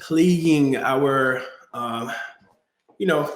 plaguing our,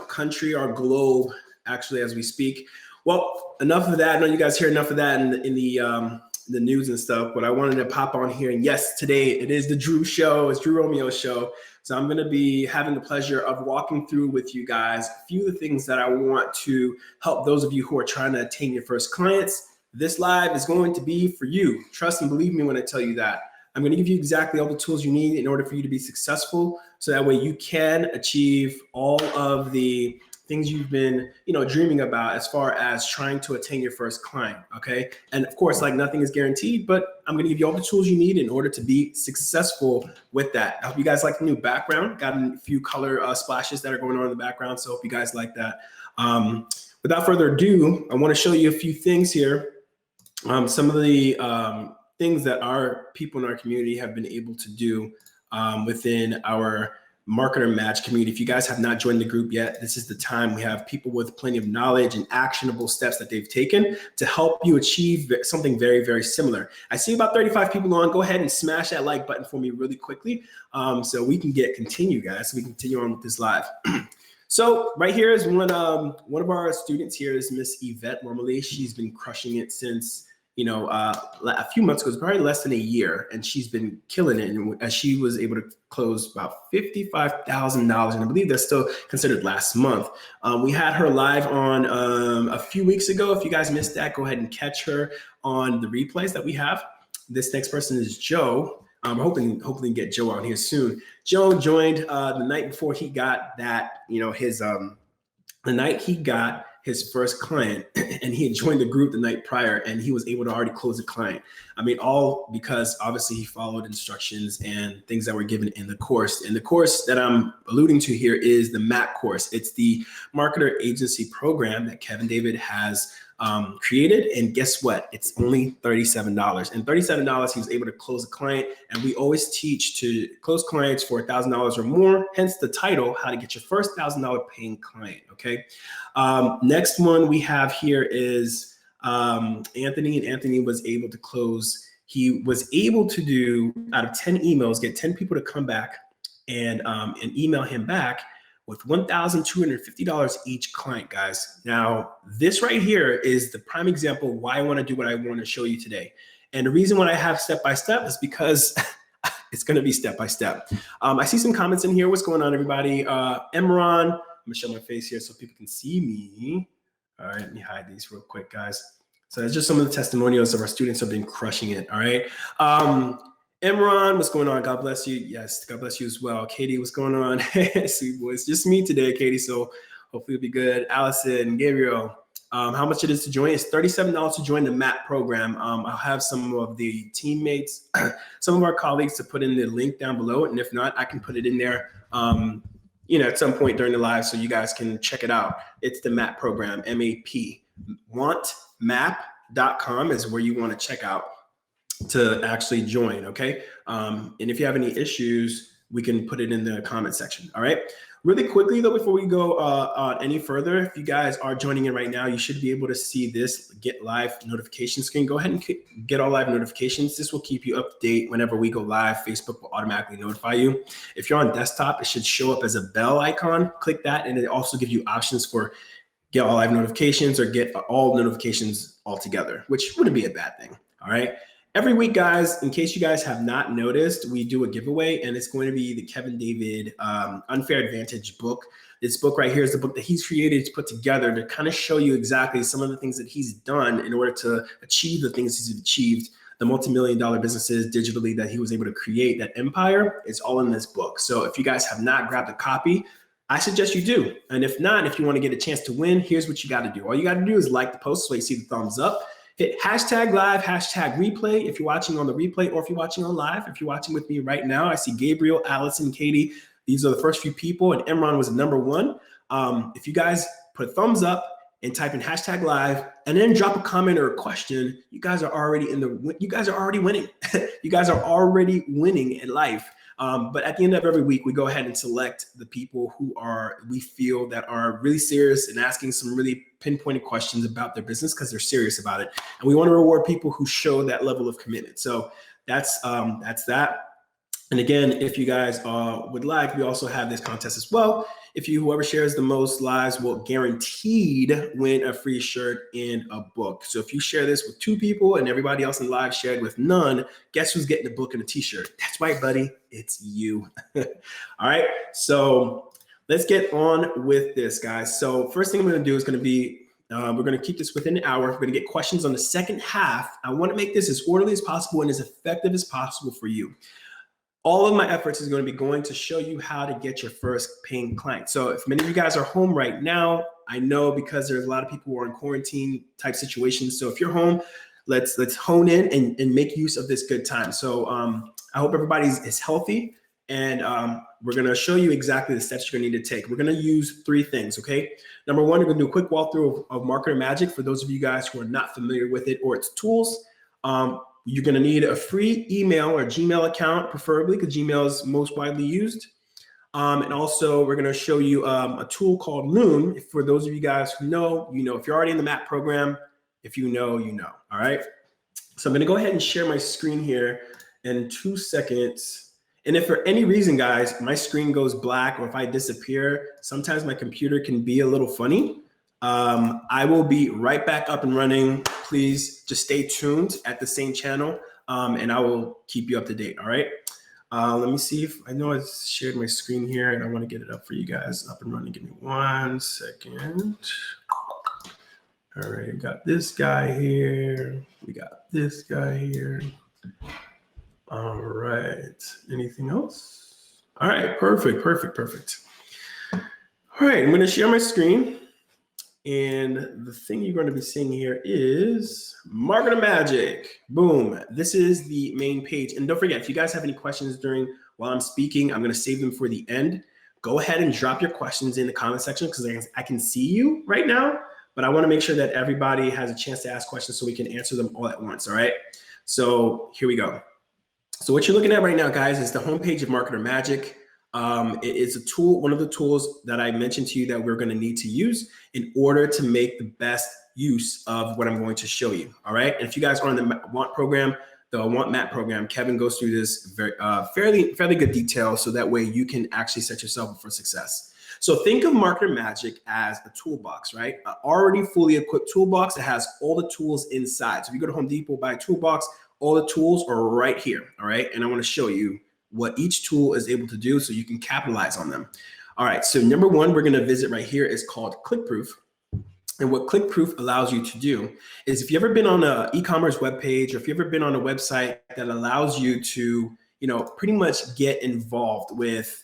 country, our globe, actually, as we speak. Well, enough of that. I know you guys hear enough of that in the news and stuff, but I wanted to pop on here. And yes, today it is the Drew show. It's Drew Romeo's show. So I'm going to be having the pleasure of walking through with you guys a few of the things that I want to help those of you who are trying to attain your first clients. This live is going to be for you. Trust and believe me when I tell you that. I'm going to give you exactly all the tools you need in order for you to be successful. So that way you can achieve all of the things you've been, dreaming about as far as trying to attain your first client, okay? And of course, like nothing is guaranteed, but I'm gonna give you all the tools you need in order to be successful with that. I hope you guys like the new background. Got a few color splashes that are going on in the background, so I hope you guys like that. Without further ado, I wanna show you a few things here. Some of the things that our people in our community have been able to do within our MarketerMagic community. If you guys have not joined the group yet, this is the time. We have people with plenty of knowledge and actionable steps that they've taken to help you achieve something very, very similar. I see about 35 people on. Go ahead and smash that like button for me really quickly so we can continue, guys. So we can continue on with this live. So right here is one of our students here is Miss Yvette. Normally, she's been crushing it since a few months ago, it's probably less than a year, and she's been killing it. And she was able to close about $55,000, and I believe that's still considered last month. We had her live on a few weeks ago. If you guys missed that, go ahead and catch her on the replays that we have. This next person is Joe. I'm hoping get Joe on here soon. Joe joined the night before he got that, the night he got his first client, and he had joined the group the night prior, and he was able to already close a client. I mean, all because obviously he followed instructions and things that were given in the course. And the course that I'm alluding to here is the MAP course. It's the marketer agency program that Kevin David has created. And guess what? It's only $37. And $37, he was able to close a client. And we always teach to close clients for $1,000 or more, hence the title, how to get your first $1,000 paying client, okay? Next one we have here is Anthony, and Anthony was able to close. He was able to do, out of 10 emails, get 10 people to come back and email him back with $1,250 each client, guys. Now, this right here is the prime example why I want to do what I want to show you today. And the reason why I have step-by-step is because it's going to be step-by-step. I see some comments in here. What's going on, everybody? Emron, I'm gonna show my face here so people can see me. All right, let me hide these real quick, guys. So that's just some of the testimonials of our students who have been crushing it, all right? Emron, what's going on? God bless you. Yes, God bless you as well. Katie, what's going on? Sweet boy, it's just me today, Katie, so hopefully it'll be good. Allison, Gabriel, how much it is to join? It's $37 to join the MAP program. I'll have some of the teammates, some of our colleagues to put in the link down below, and if not, I can put it in there at some point during the live so you guys can check it out. It's the MAP program, M-A-P. WantMap.com is where you want to check out to actually join, okay? And if you have any issues, we can put it in the comment section, all right? Really quickly though, before we go any further, if you guys are joining in right now, you should be able to see this get live notification screen. Go ahead and get all live notifications. This will keep you up to date whenever we go live. Facebook will automatically notify you. If you're on desktop, it should show up as a bell icon. Click that, and it also gives you options for get all live notifications or get all notifications altogether, which wouldn't be a bad thing, all right? Every week, guys, in case you guys have not noticed, we do a giveaway, and it's going to be the Kevin David Unfair Advantage book. This book right here is the book that he's created to put together to kind of show you exactly some of the things that he's done in order to achieve the things he's achieved, the multi-million-dollar businesses digitally that he was able to create, that empire. It's all in this book. So if you guys have not grabbed a copy, I suggest you do. And if not, if you want to get a chance to win, here's what you got to do. All you got to do is like the post so you see the thumbs up. Hit hashtag live, hashtag replay if you're watching on the replay or if you're watching on live. If you're watching with me right now, I see Gabriel, Allison, Katie. These are the first few people, and Emron was number one. If you guys put a thumbs up and type in hashtag live and then drop a comment or a question, you guys are already winning. You guys are already winning in life. But at the end of every week, we go ahead and select the people who we feel that are really serious and asking some really pinpointed questions about their business because they're serious about it. And we want to reward people who show that level of commitment. So that's that. And again, if you guys would like, we also have this contest as well. If whoever shares the most lives will guaranteed win a free shirt and a book. So if you share this with 2 people and everybody else in live shared with none, guess who's getting the book and a t-shirt? That's right, buddy. It's you. All right. So let's get on with this, guys. So first thing I'm going to do is going to be, we're going to keep this within an hour. We're going to get questions on the second half. I want to make this as orderly as possible and as effective as possible for you. All of my efforts is going to be going to show you how to get your first paying client. So if many of you guys are home right now, I know because there's a lot of people who are in quarantine type situations. So if you're home, let's hone in and make use of this good time. So I hope everybody is healthy, and we're going to show you exactly the steps you're going to need to take. We're going to use 3 things, okay? Number 1, we're going to do a quick walkthrough of MarketerMagic for those of you guys who are not familiar with it or its tools. You're going to need a free email or Gmail account, preferably, because Gmail is most widely used. And also, we're going to show you a tool called Loom. For those of you guys who know, you know. If you're already in the MAP program, if you know, you know. All right. So I'm going to go ahead and share my screen here in 2 seconds. And if for any reason, guys, my screen goes black or if I disappear, sometimes my computer can be a little funny. I will be right back up and running. Please just stay tuned at the same channel, and I will keep you up to date. All right. Let me see if I know I shared my screen here, and I want to get it up for you guys up and running. Give me 1 second. All right. We got this guy here. We got this guy here. All right. Anything else? All right. Perfect. All right. I'm going to share my screen. And the thing you're going to be seeing here is MarketerMagic. Boom. This is the main page. And don't forget, if you guys have any questions while I'm speaking, I'm going to save them for the end. Go ahead and drop your questions in the comment section because I can see you right now, but I want to make sure that everybody has a chance to ask questions so we can answer them all at once. All right. So here we go. So what you're looking at right now, guys, is the homepage of MarketerMagic. It is a tool, one of the tools that I mentioned to you that we're going to need to use in order to make the best use of what I'm going to show you. All right. And if you guys are on the Want program, the Want Map program, Kevin goes through this fairly good detail. So that way you can actually set yourself up for success. So think of MarketerMagic as a toolbox, right? An already fully equipped toolbox that has all the tools inside. So if you go to Home Depot, buy a toolbox, all the tools are right here. All right. And I want to show you what each tool is able to do so you can capitalize on them. All right, so number 1 we're going to visit right here is called ClickProof. And what ClickProof allows you to do is if you've ever been on an e-commerce webpage or if you've ever been on a website that allows you to, pretty much get involved with,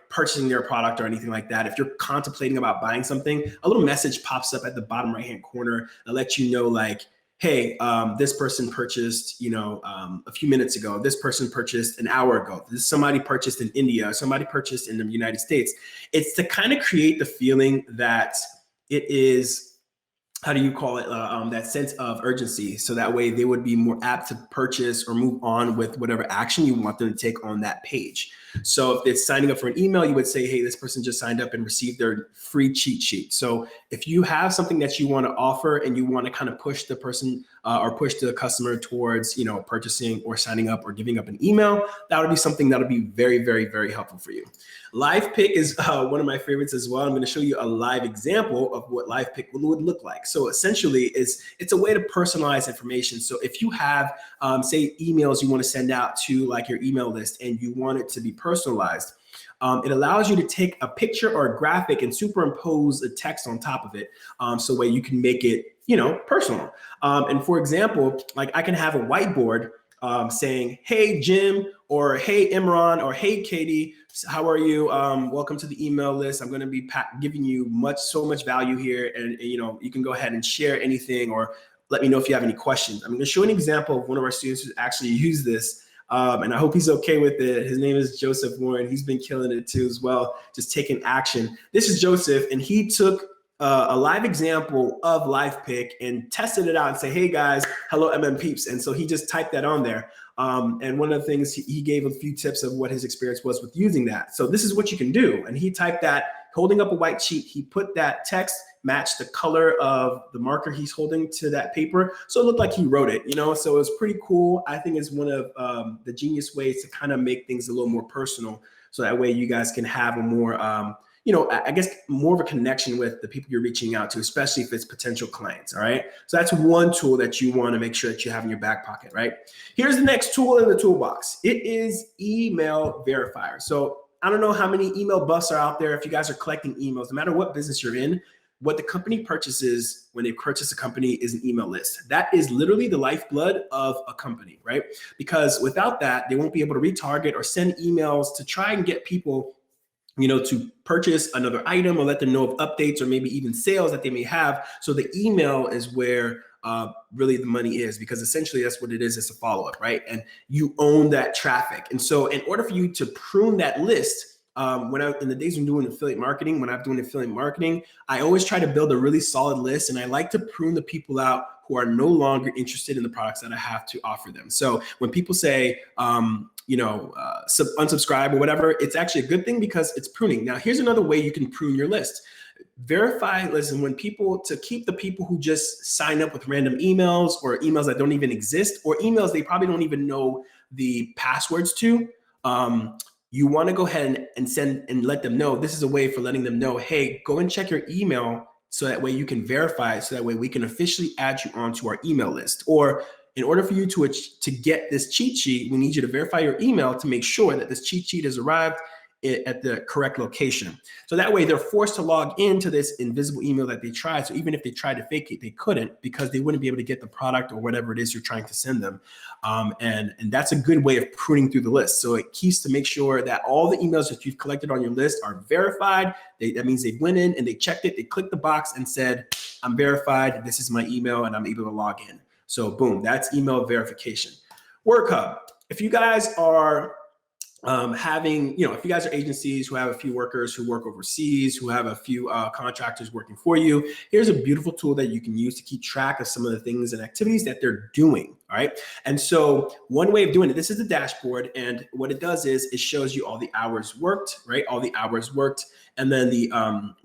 purchasing their product or anything like that. If you're contemplating about buying something, a little message pops up at the bottom right-hand corner that lets you know, like, hey, this person purchased, a few minutes ago. This person purchased an hour ago. Somebody purchased in India. Somebody purchased in the United States. It's to kind of create the feeling that it is, how do you call it, that sense of urgency. So that way they would be more apt to purchase or move on with whatever action you want them to take on that page. So if it's signing up for an email, you would say, hey, this person just signed up and received their free cheat sheet. So if you have something that you want to offer and you want to kind of push the person or push the customer towards, purchasing or signing up or giving up an email, that would be something that would be very, very, very helpful for you. Lifepic is one of my favorites as well. I'm going to show you a live example of what Lifepic would look like. So essentially it's a way to personalize information. So if you have, say, emails you want to send out to like your email list and you want it to be personalized, it allows you to take a picture or a graphic and superimpose a text on top of it. So way you can make it, personal. And for example, like I can have a whiteboard saying, hey, Jim, or hey, Imran, or hey, Katie, how are you? Welcome to the email list. I'm going to be giving you so much value here. And, you can go ahead and share anything or let me know if you have any questions. I'm going to show an example of one of our students who actually used this. And I hope he's okay with it. His name is Joseph Warren. He's been killing it too as well, just taking action. This is Joseph, and he took a live example of Lifepic and tested it out and say, hey guys, hello MM peeps. And so he just typed that on there. And one of the things he gave a few tips of what his experience was with using that. So this is what you can do. And he typed that holding up a white sheet. He put that text match the color of the marker he's holding to that paper. So it looked like he wrote it, you know, so it was pretty cool. I think it's one of the genius ways to kind of make things a little more personal. So that way you guys can have a more, you know, I guess more of a connection with the people you're reaching out to, especially if it's potential clients. All right. So that's one tool that you want to make sure that you have in your back pocket, right? Here's the next tool in the toolbox. It is email verifier. So I don't know how many email buffs are out there. If you guys are collecting emails, no matter what business you're in, what the company purchases when they purchase a company is an email list. That is literally the lifeblood of a company, right? Because without that, they won't be able to retarget or send emails to try and get people, you know, to purchase another item or let them know of updates or maybe even sales that they may have. So the email is where really the money is, because essentially that's what it is. It's a follow-up, right? And you own that traffic. And so in order for you to prune that list, in the days of doing affiliate marketing, when I'm doing affiliate marketing, I always try to build a really solid list, and I like to prune the people out who are no longer interested in the products that I have to offer them. So when people say, unsubscribe or whatever, it's actually a good thing because it's pruning. Now, here's another way you can prune your list. Verify, listen, to keep the people who just sign up with random emails or emails that don't even exist or emails they probably don't even know the passwords to, you want to go ahead and send and let them know. This is a way for letting them know, hey, go and check your email so that way you can verify it, so that way we can officially add you onto our email list. Or in order for you to get this cheat sheet, we need you to verify your email to make sure that this cheat sheet has arrived at the correct location. So that way they're forced to log into this invisible email that they tried. So even if they tried to fake it, they couldn't, because they wouldn't be able to get the product or whatever it is you're trying to send them. And that's a good way of pruning through the list. So it keeps to make sure that all the emails that you've collected on your list are verified. That means they went in and they checked it. They clicked the box and said, I'm verified. This is my email and I'm able to log in. So boom, that's email verification. Work Hub. If you guys are if you guys are agencies who have a few workers who work overseas, who have a few contractors working for you, here's a beautiful tool that you can use to keep track of some of the things and activities that they're doing. All right. And so one way of doing it, this is the dashboard. And what it does is it shows you all the hours worked, right? All the hours worked. And then the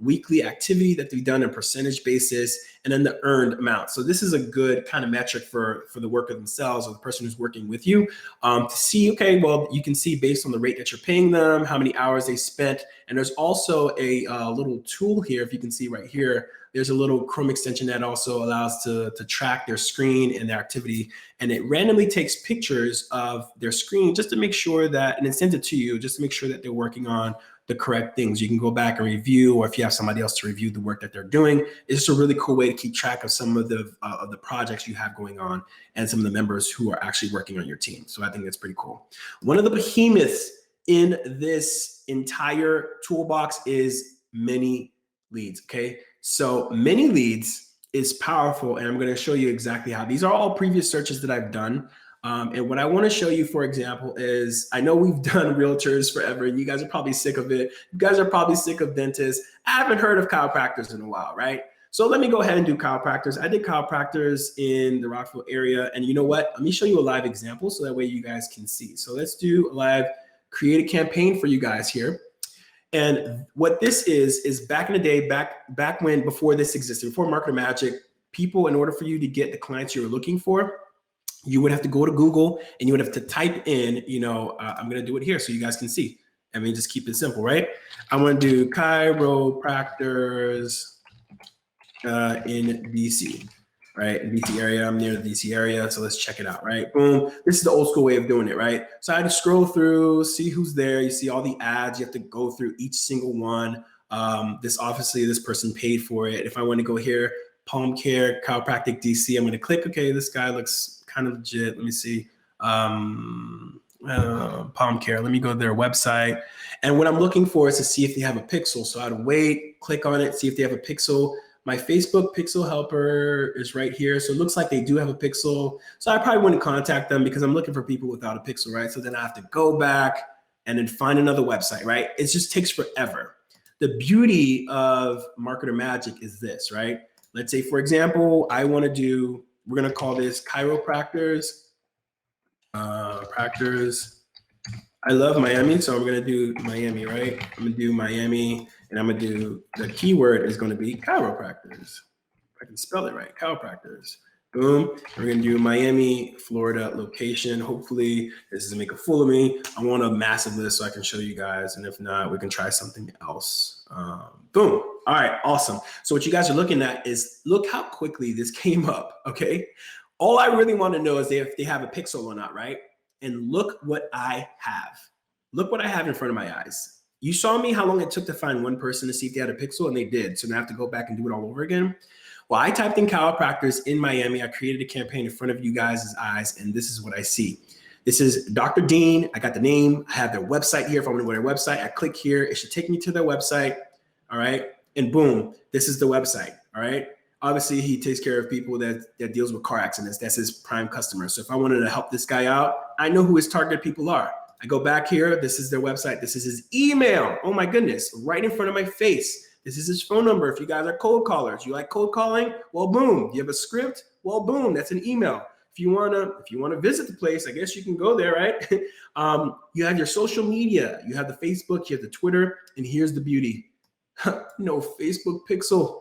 weekly activity that they've done on a percentage basis, and then the earned amount. So this is a good kind of metric for the worker themselves or the person who's working with you to see, okay, well, you can see based on the rate that you're paying them, how many hours they spent. And there's also a little tool here, if you can see right here, there's a little Chrome extension that also allows to track their screen and their activity. And it randomly takes pictures of their screen just to make sure that, and it sends it to you just to make sure that they're working on the correct things. You can go back and review, or if you have somebody else to review the work that they're doing. It's just a really cool way to keep track of some of the projects you have going on and some of the members who are actually working on your team. So I think that's pretty cool. One of the behemoths in this entire toolbox is ManyLeads, okay? So ManyLeads is powerful, and I'm going to show you exactly how. These are all previous searches that I've done. And what I want to show you, for example, is I know we've done realtors forever, and you guys are probably sick of it. You guys are probably sick of dentists. I haven't heard of chiropractors in a while, right? So let me go ahead and do chiropractors. I did chiropractors in the Rockville area, and you know what? Let me show you a live example so that way you guys can see. So let's do a live, create a campaign for you guys here. And what this is back in the day, back when, before this existed, before MarketerMagic, people, in order for you to get the clients you were looking for, you would have to go to Google and you would have to type in, I'm going to do it here so you guys can see. I mean, just keep it simple, right? I'm going to do chiropractors in DC, right? In DC area, I'm near the DC area. So let's check it out, right? Boom. This is the old school way of doing it, right? So I had to scroll through, see who's there. You see all the ads. You have to go through each single one. Obviously this person paid for it. If I want to go here, Palm Care, Chiropractic DC, I'm going to click, okay, this guy looks kind of legit. Let me see. Palm Care. Let me go to their website. And what I'm looking for is to see if they have a pixel. So I'd wait, click on it, see if they have a pixel. My Facebook pixel helper is right here. So it looks like they do have a pixel. So I probably wouldn't contact them because I'm looking for people without a pixel, right? So then I have to go back and then find another website, right? It just takes forever. The beauty of MarketerMagic is this, right? Let's say, for example, I want to do, we're going to call this chiropractors, practors I love Miami, so I'm gonna do Miami, right? I'm gonna do Miami, and I'm gonna do, the keyword is gonna be chiropractors. If I can spell it right, chiropractors. Boom. We're gonna do Miami, Florida location. Hopefully this doesn't make a fool of me. I want a massive list so I can show you guys, and if not, we can try something else. Boom. All right, awesome. So what you guys are looking at is, look how quickly this came up, okay? All I really want to know is if they have a pixel or not, right? And look what I have. Look what I have in front of my eyes. You saw me how long it took to find one person to see if they had a pixel, and they did. So now I have to go back and do it all over again. Well, I typed in chiropractors in Miami. I created a campaign in front of you guys' eyes, and this is what I see. This is Dr. Dean. I got the name. I have their website here. If I want to go to their website, I click here. It should take me to their website. All right. And boom, this is the website. All right. Obviously, he takes care of people that deals with car accidents. That's his prime customer. So if I wanted to help this guy out, I know who his target people are. I go back here. This is their website. This is his email. Oh my goodness, right in front of my face. This is his phone number. If you guys are cold callers, you like cold calling? Well, boom. You have a script? Well, boom. That's an email. If you wanna visit the place, I guess you can go there, right? You have your social media. You have the Facebook. You have the Twitter. And here's the beauty. No Facebook pixel.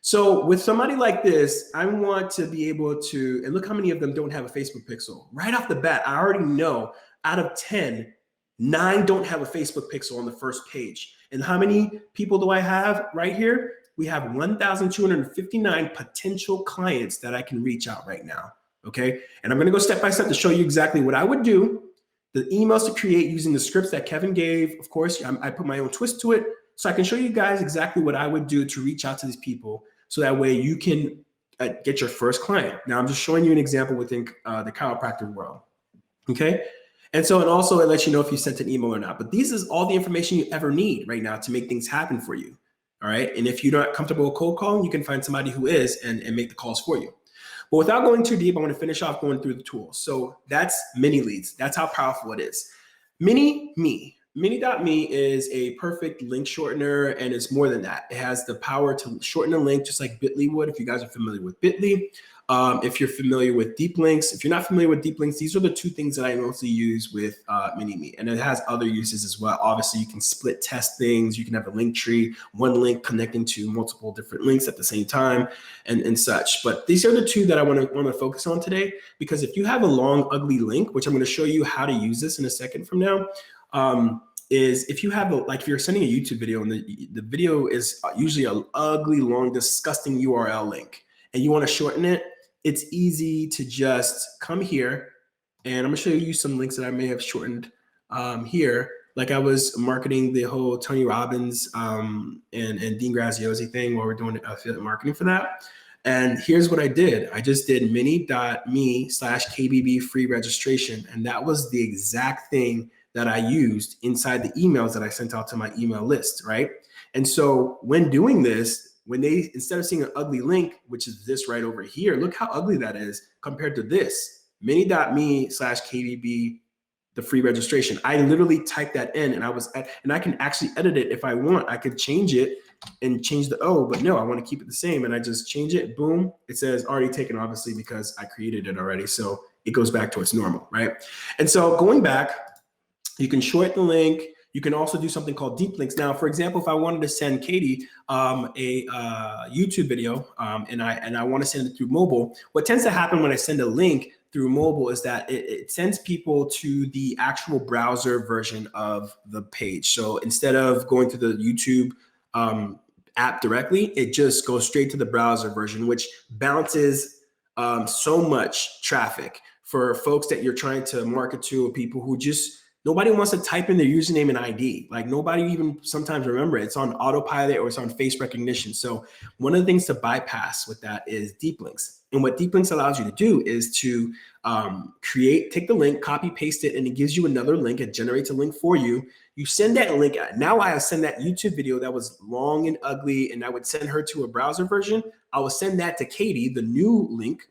So with somebody like this, I want to be able to, and look how many of them don't have a Facebook pixel. Right off the bat, I already know out of 10, 9 don't have a Facebook pixel on the first page. And how many people do I have right here? We have 1,259 potential clients that I can reach out right now, okay? And I'm gonna go step by step to show you exactly what I would do, the emails to create using the scripts that Kevin gave. Of course, I put my own twist to it, so I can show you guys exactly what I would do to reach out to these people, so that way you can get your first client. Now, I'm just showing you an example within the chiropractic world, okay? And also it lets you know if you sent an email or not. But this is all the information you ever need right now to make things happen for you, all right? And if you're not comfortable with cold calling, you can find somebody who is and make the calls for you. But without going too deep, I want to finish off going through the tools. So that's ManyLeads. That's how powerful it is. MiniMe. Mini.me is a perfect link shortener, and it's more than that. It has the power to shorten a link just like Bitly would, if you guys are familiar with Bitly. If you're familiar with deep links, if you're not familiar with deep links, these are the two things that I mostly use with MiniMe, and it has other uses as well. Obviously, you can split test things. You can have a link tree, one link connecting to multiple different links at the same time, and such. But these are the two that I want to focus on today, because if you have a long, ugly link, which I'm going to show you how to use this in a second from now, is if you have if you're sending a YouTube video and the video is usually an ugly, long, disgusting URL link, and you want to shorten it, it's easy to just come here, and I'm gonna show you some links that I may have shortened here. Like I was marketing the whole Tony Robbins and Dean Graziosi thing while we're doing affiliate marketing for that. And here's what I did. I just did mini.me/KBB free registration. And that was the exact thing that I used inside the emails that I sent out to my email list, right? And so when doing this, when they, instead of seeing an ugly link, which is this right over here, look how ugly that is compared to this, mini.me/KBB, the free registration. I literally typed that in, and I can actually edit it if I want. I could change it and change the O, but no, I want to keep it the same. And I just change it, boom, it says already taken, obviously, because I created it already. So it goes back to its normal, right? And so going back, you can short the link. You can also do something called deep links. Now, for example, if I wanted to send Katie a YouTube video and I want to send it through mobile, what tends to happen when I send a link through mobile is that it sends people to the actual browser version of the page. So instead of going to the YouTube app directly, it just goes straight to the browser version, which bounces so much traffic for folks that you're trying to market to, or people who just, nobody wants to type in their username and ID. Like nobody even sometimes remember it. It's on autopilot or it's on face recognition. So one of the things to bypass with that is deep links. And what deep links allows you to do is to take the link, copy, paste it, and it gives you another link. It generates a link for you. You send that link. Now I send that YouTube video that was long and ugly, and I would send her to a browser version. I would send that to Katie, the new link,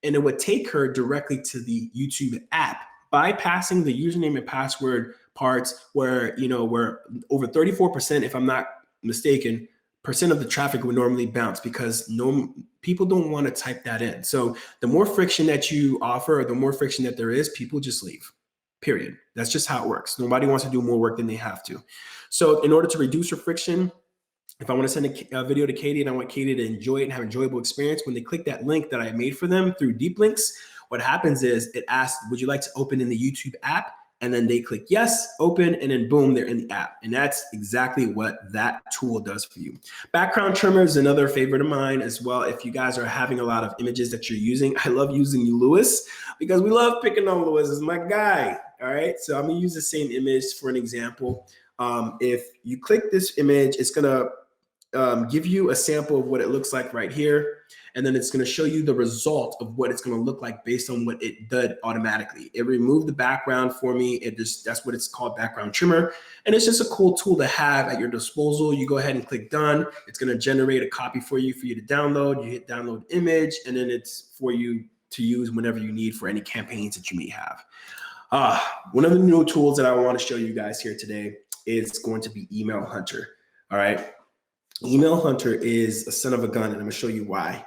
and it would take her directly to the YouTube app, bypassing the username and password parts where, where over 34%, if I'm not mistaken, percent of the traffic would normally bounce, because people don't want to type that in. So the more friction that you offer, or the more friction that there is, people just leave. period. That's just how it works. Nobody wants to do more work than they have to. So in order to reduce your friction, if I want to send a video to Katie and I want Katie to enjoy it and have an enjoyable experience, when they click that link that I made for them through Deep Links, what happens is it asks, would you like to open in the YouTube app? And then they click yes, open, and then boom, they're in the app. And that's exactly what that tool does for you. Background trimmer is another favorite of mine as well. If you guys are having a lot of images that you're using, I love using Lewis because we love picking on Lewis as my guy. All right, so I'm gonna use the same image for an example. If you click this image, it's gonna give you a sample of what it looks like right here. And then it's going to show you the result of what it's going to look like based on what it did automatically. It removed the background for me. That's what it's called, background trimmer. And it's just a cool tool to have at your disposal. You go ahead and click done. It's going to generate a copy for you to download. You hit download image, and then it's for you to use whenever you need for any campaigns that you may have. One of the new tools that I want to show you guys here today is going to be Email Hunter. All right. Email Hunter is a son of a gun, and I'm going to show you why.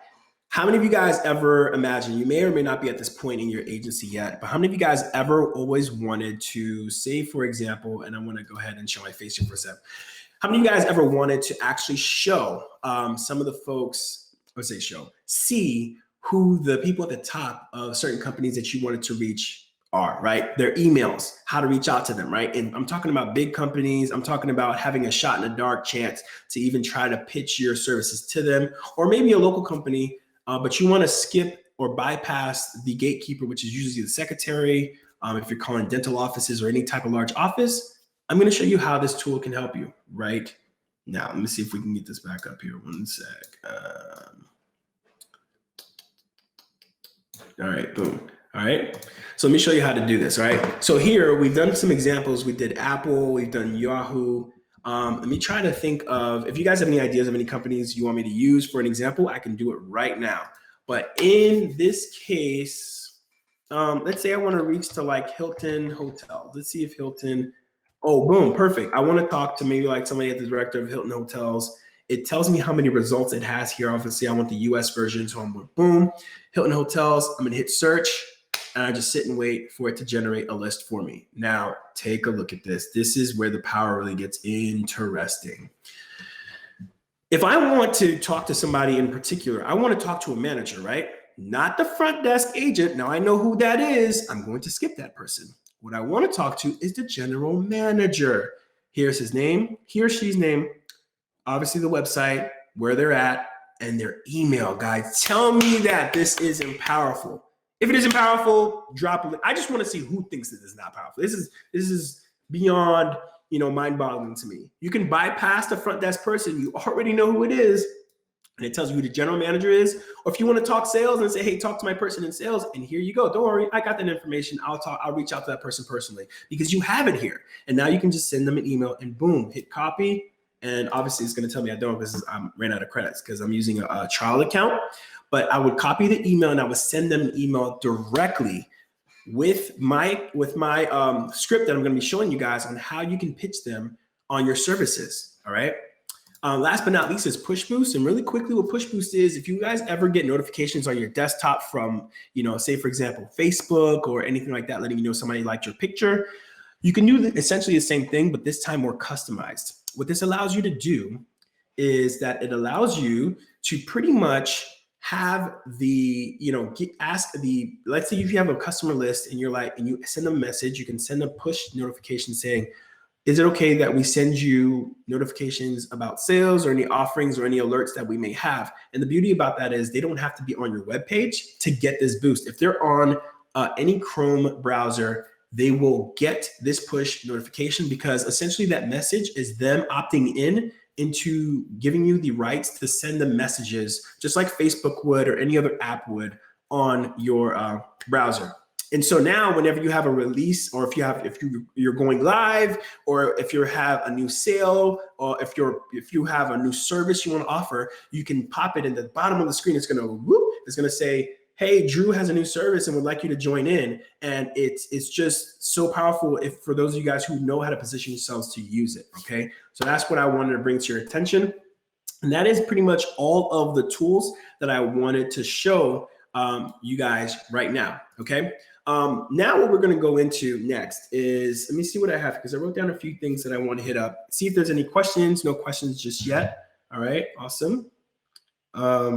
How many of you guys ever imagine, you may or may not be at this point in your agency yet, but how many of you guys ever always wanted to, say, for example, and I'm going to go ahead and show my face here for a second. How many of you guys ever wanted to actually show some of the folks, let's say see who the people at the top of certain companies that you wanted to reach are, right? Their emails, how to reach out to them, right? And I'm talking about big companies. I'm talking about having a shot in the dark chance to even try to pitch your services to them, or maybe a local company, but you want to skip or bypass the gatekeeper, which is usually the secretary. If you're calling dental offices or any type of large office, I'm going to show you how this tool can help you right now. Let me see if we can get this back up here. One sec. All right, boom. All right, so let me show you how to do this. All right, so here we've done some examples. We did Apple, we've done Yahoo. Let me try to think of, if you guys have any ideas of any companies you want me to use for an example, I can do it right now. But in this case, let's say I want to reach to like Hilton Hotels. Let's see if Hilton, oh, boom, perfect. I want to talk to maybe like somebody at the director of Hilton Hotels. It tells me how many results it has here. Obviously, I want the US version, so I'm going, boom, Hilton Hotels. I'm going to hit search. And I just sit and wait for it to generate a list for me. Now, take a look at this. This is where the power really gets interesting. If I want to talk to somebody in particular, I want to talk to a manager, right? Not the front desk agent. Now I know who that is. I'm going to skip that person. What I want to talk to is the general manager. Here's his name, he or she's name, obviously the website, where they're at, and their email, guys. Tell me that this isn't powerful. If it isn't powerful, drop a link. I just want to see who thinks that it's not powerful. This is beyond, mind-boggling to me. You can bypass the front desk person. You already know who it is, and it tells you who the general manager is. Or if you want to talk sales and say, hey, talk to my person in sales, and here you go. Don't worry, I got that information. I'll reach out to that person personally because you have it here. And now you can just send them an email and boom, hit copy. And obviously it's going to tell me I don't because I ran out of credits because I'm using a trial account. But I would copy the email and I would send them an email directly with my script that I'm going to be showing you guys on how you can pitch them on your services. All right. Last but not least is Push Boost. And really quickly, what Push Boost is, if you guys ever get notifications on your desktop from, say, for example, Facebook or anything like that, letting you know somebody liked your picture, you can do essentially the same thing, but this time more customized. What this allows you to do is that it allows you to pretty much have the, let's say if you have a customer list and you send them a message, you can send a push notification saying, is it okay that we send you notifications about sales or any offerings or any alerts that we may have? And the beauty about that is they don't have to be on your webpage to get this boost. If they're on any Chrome browser, they will get this push notification because essentially that message is them opting into giving you the rights to send them messages just like Facebook would or any other app would on your browser. And so now whenever you have a release or if you're going live or if you have a new sale or if you have a new service you want to offer, you can pop it in the bottom of the screen. It's going to say, hey, Drew has a new service and would like you to join in. And it's just so powerful for those of you guys who know how to position yourselves to use it, okay? So that's what I wanted to bring to your attention. And that is pretty much all of the tools that I wanted to show you guys right now, okay? Now what we're going to go into next is, let me see what I have, because I wrote down a few things that I want to hit up. See if there's any questions. No questions just yet. All right, awesome. Let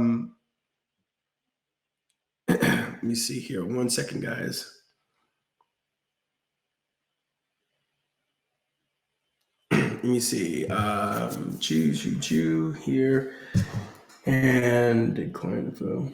me see here. 1 second, guys. Let me see. Choose here and decline info.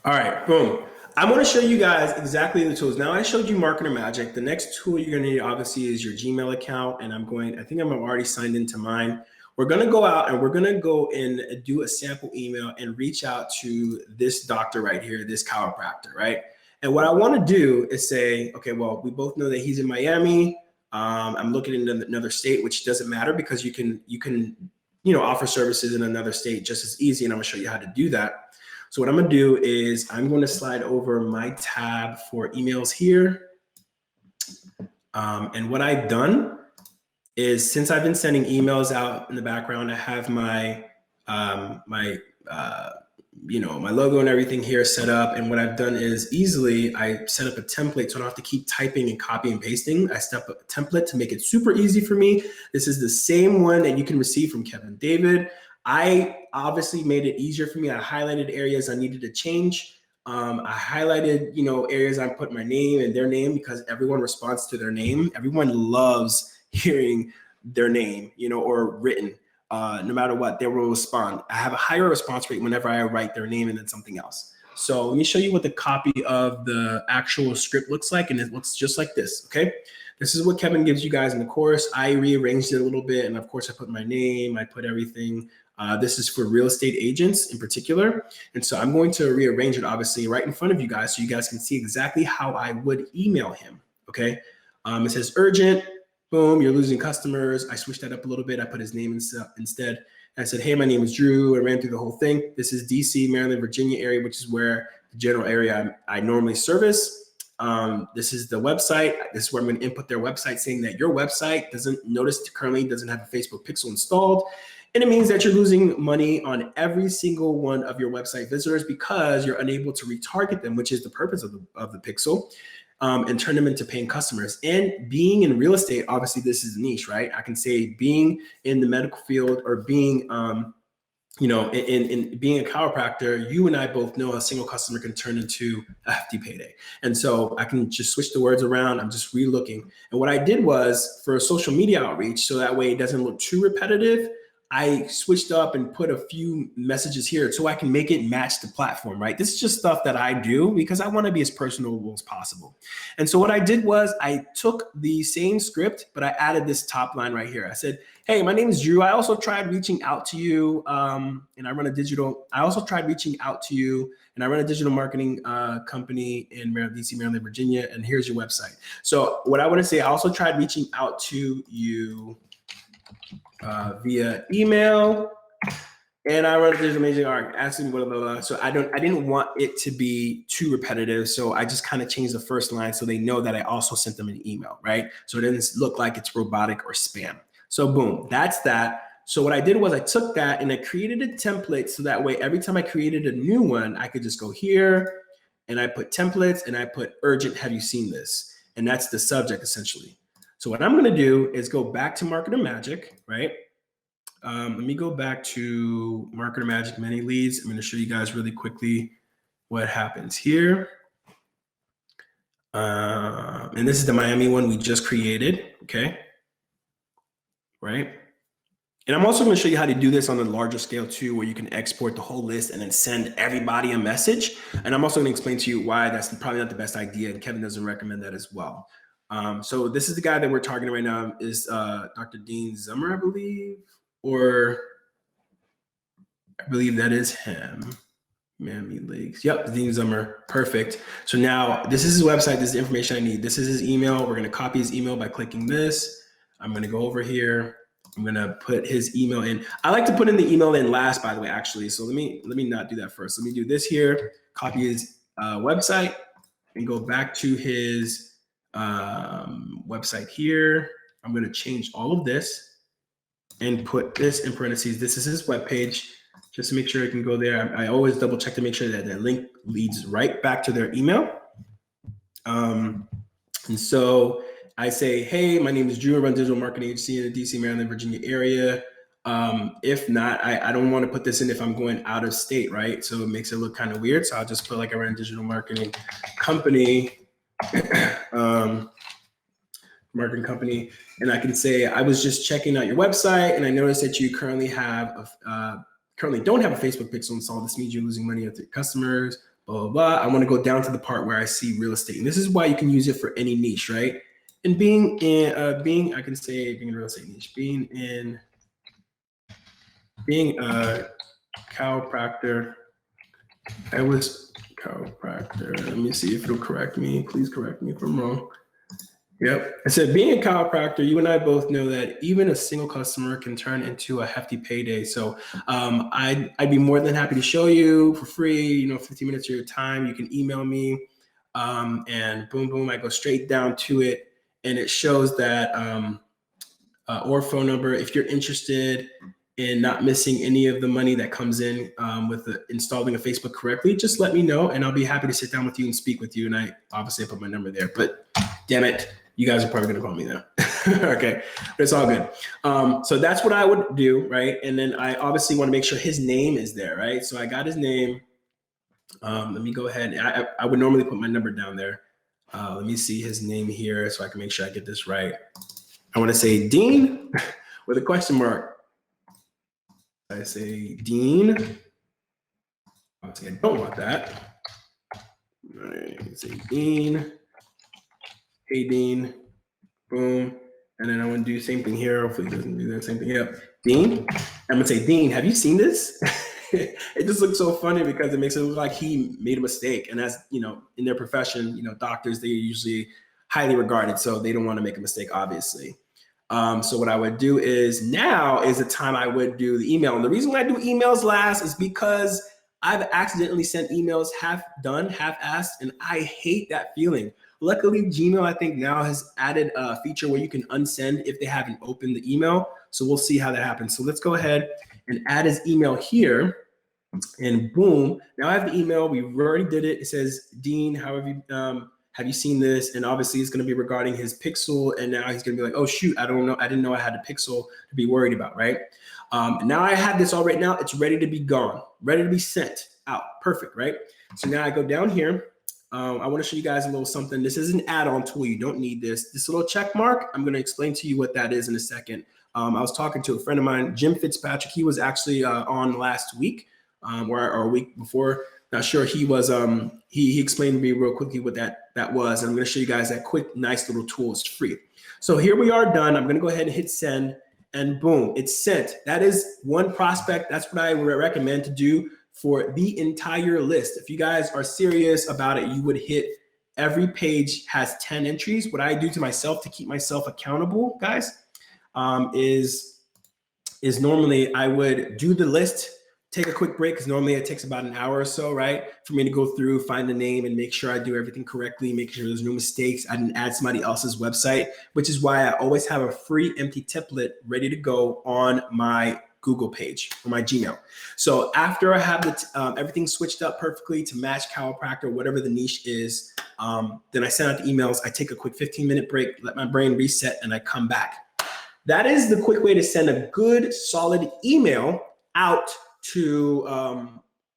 All right, boom. I'm going to show you guys exactly the tools. Now I showed you MarketerMagic. The next tool you're going to need obviously is your Gmail account. And I think I'm already signed into mine. We're going to go out and we're going to go and do a sample email and reach out to this doctor right here, this chiropractor, right? And what I want to do is say, okay, well, we both know that he's in Miami. I'm looking in another state, which doesn't matter because you can offer services in another state just as easy. And I'm going to show you how to do that. So what I'm going to do is I'm going to slide over my tab for emails here. And what I've done is, since I've been sending emails out in the background, I have my my logo and everything here set up. And what I've done is easily I set up a template so I don't have to keep typing and copy and pasting. I set up a template to make it super easy for me. This is the same one that you can receive from Kevin David. I obviously made it easier for me. I highlighted areas I needed to change. I highlighted, areas I put my name and their name because everyone responds to their name. Everyone loves hearing their name, or written. No matter what, they will respond. I have a higher response rate whenever I write their name and then something else. So let me show you what the copy of the actual script looks like. And it looks just like this, okay? This is what Kevin gives you guys in the course. I rearranged it a little bit. And of course I put my name, I put everything. This is for real estate agents in particular. And so I'm going to rearrange it obviously right in front of you guys so you guys can see exactly how I would email him, okay? It says urgent, boom, you're losing customers. I switched that up a little bit. I put his name instead. I said, hey, my name is Drew. I ran through the whole thing. This is DC, Maryland, Virginia area, which is where the general area I normally service. This is the website. This is where I'm going to input their website, saying that your website currently doesn't have a Facebook pixel installed. And it means that you're losing money on every single one of your website visitors because you're unable to retarget them, which is the purpose of the pixel, and turn them into paying customers. And being in real estate, obviously this is niche, right? I can say being in the medical field or being, in being a chiropractor, you and I both know a single customer can turn into a hefty payday. And so I can just switch the words around. I'm just re-looking. And what I did was for social media outreach, so that way it doesn't look too repetitive, I switched up and put a few messages here so I can make it match the platform, right? This is just stuff that I do because I want to be as personable as possible. And so what I did was I took the same script, but I added this top line right here. I said, hey, my name is Drew. I also tried reaching out to you and I also tried reaching out to you and I run a digital marketing company in DC, Maryland, Virginia, and here's your website. So what I want to say, I also tried reaching out to you via email, and I run a digital marketing art, asking blah, blah, blah. So I didn't want it to be too repetitive. So I just kind of changed the first line so they know that I also sent them an email, right? So it doesn't look like it's robotic or spam. So boom, that's that. So what I did was I took that and I created a template so that way every time I created a new one, I could just go here and I put templates and I put urgent, have you seen this? And that's the subject essentially. So what I'm going to do is go back to MarketerMagic, right? Let me go back to MarketerMagic ManyLeads. I'm going to show you guys really quickly what happens here. And this is the Miami one we just created, okay? Right? And I'm also going to show you how to do this on a larger scale too, where you can export the whole list and then send everybody a message. And I'm also going to explain to you why that's probably not the best idea. And Kevin doesn't recommend that as well. So this is the guy that we're targeting right now is Dr. Dean Zummer, I believe, or I believe that is him. ManyLeads. Yep, Dean Zummer. Perfect. So now this is his website. This is the information I need. This is his email. We're going to copy his email by clicking this. I'm going to go over here. I'm going to put his email in. I like to put in the email in last, by the way, actually. So let me not do that first. Let me do this here. Copy his website and go back to his website here. I'm going to change all of this and put this in parentheses. This is his webpage. just to make sure it can go there. I always double check to make sure that that link leads right back to their email. And so I say, hey, my name is Drew. I run digital marketing agency in the DC, Maryland, Virginia area. If not, I don't want to put this in if I'm going out of state, right? So it makes it look kind of weird. So I'll just put like I run a digital marketing company, and I can say, I was just checking out your website and I noticed that you currently don't have a Facebook pixel installed. This means you're losing money with your customers, blah, blah, blah. I want to go down to the part where I see real estate. And this is why you can use it for any niche, right? And being a real estate niche, being a chiropractor. I was chiropractor. Let me see if it'll correct me. Please correct me if I'm wrong. Yep. I said, being a chiropractor, you and I both know that even a single customer can turn into a hefty payday. So I'd be more than happy to show you for free, 15 minutes of your time. You can email me and boom, boom, I go straight down to it. And it shows that or phone number, if you're interested in not missing any of the money that comes in with installing a Facebook correctly, just let me know and I'll be happy to sit down with you and speak with you. And I obviously put my number there, but damn it, you guys are probably gonna call me now. Okay, but it's all good. So that's what I would do, right? And then I obviously wanna make sure his name is there, right? So I got his name. Let me go ahead. I would normally put my number down there. Let me see his name here so I can make sure I get this right. I wanna say Dean with a question mark. I say Dean. Obviously, I don't want that. All right, say Dean. Hey, Dean. Boom. And then I want to do the same thing here. Hopefully, it doesn't do that same thing. Yep. Dean. I'm going to say, Dean, have you seen this? It just looks so funny because it makes it look like he made a mistake. And as in their profession, doctors, they're usually highly regarded. So they don't want to make a mistake, obviously. So what I would do is now is the time I would do the email. And the reason why I do emails last is because I've accidentally sent emails half done, half-assed, and I hate that feeling. Luckily, Gmail, I think now has added a feature where you can unsend if they haven't opened the email. So we'll see how that happens. So let's go ahead and add his email here. And boom, now I have the email. We already did it. It says, Dean, have you seen this? And obviously it's going to be regarding his pixel. And now he's going to be like, oh, shoot, I don't know. I didn't know I had a pixel to be worried about, right? Now I have this all right now. It's ready to be gone, ready to be sent out. Perfect, right? So now I go down here. I want to show you guys a little something. This is an add-on tool. You don't need this. This little check mark, I'm going to explain to you what that is in a second. I was talking to a friend of mine, Jim Fitzpatrick. He was actually on last week or a week before. Not sure. He was he explained to me real quickly what that was. And I'm going to show you guys that quick, nice little tool. It's free. So here we are done. I'm going to go ahead and hit send, and boom, it's sent. That is one prospect. That's what I would recommend to do for the entire list. If you guys are serious about it, you would hit every page has 10 entries. What I do to myself to keep myself accountable, guys, is normally I would do the list, take a quick break because normally it takes about an hour or so, right? For me to go through, find the name and make sure I do everything correctly, make sure there's no mistakes. I didn't add somebody else's website, which is why I always have a free empty template ready to go on my Google page or my Gmail. So after I have everything switched up perfectly to match chiropractor, whatever the niche is, then I send out the emails. I take a quick 15-minute break, let my brain reset, and I come back. That is the quick way to send a good, solid email out to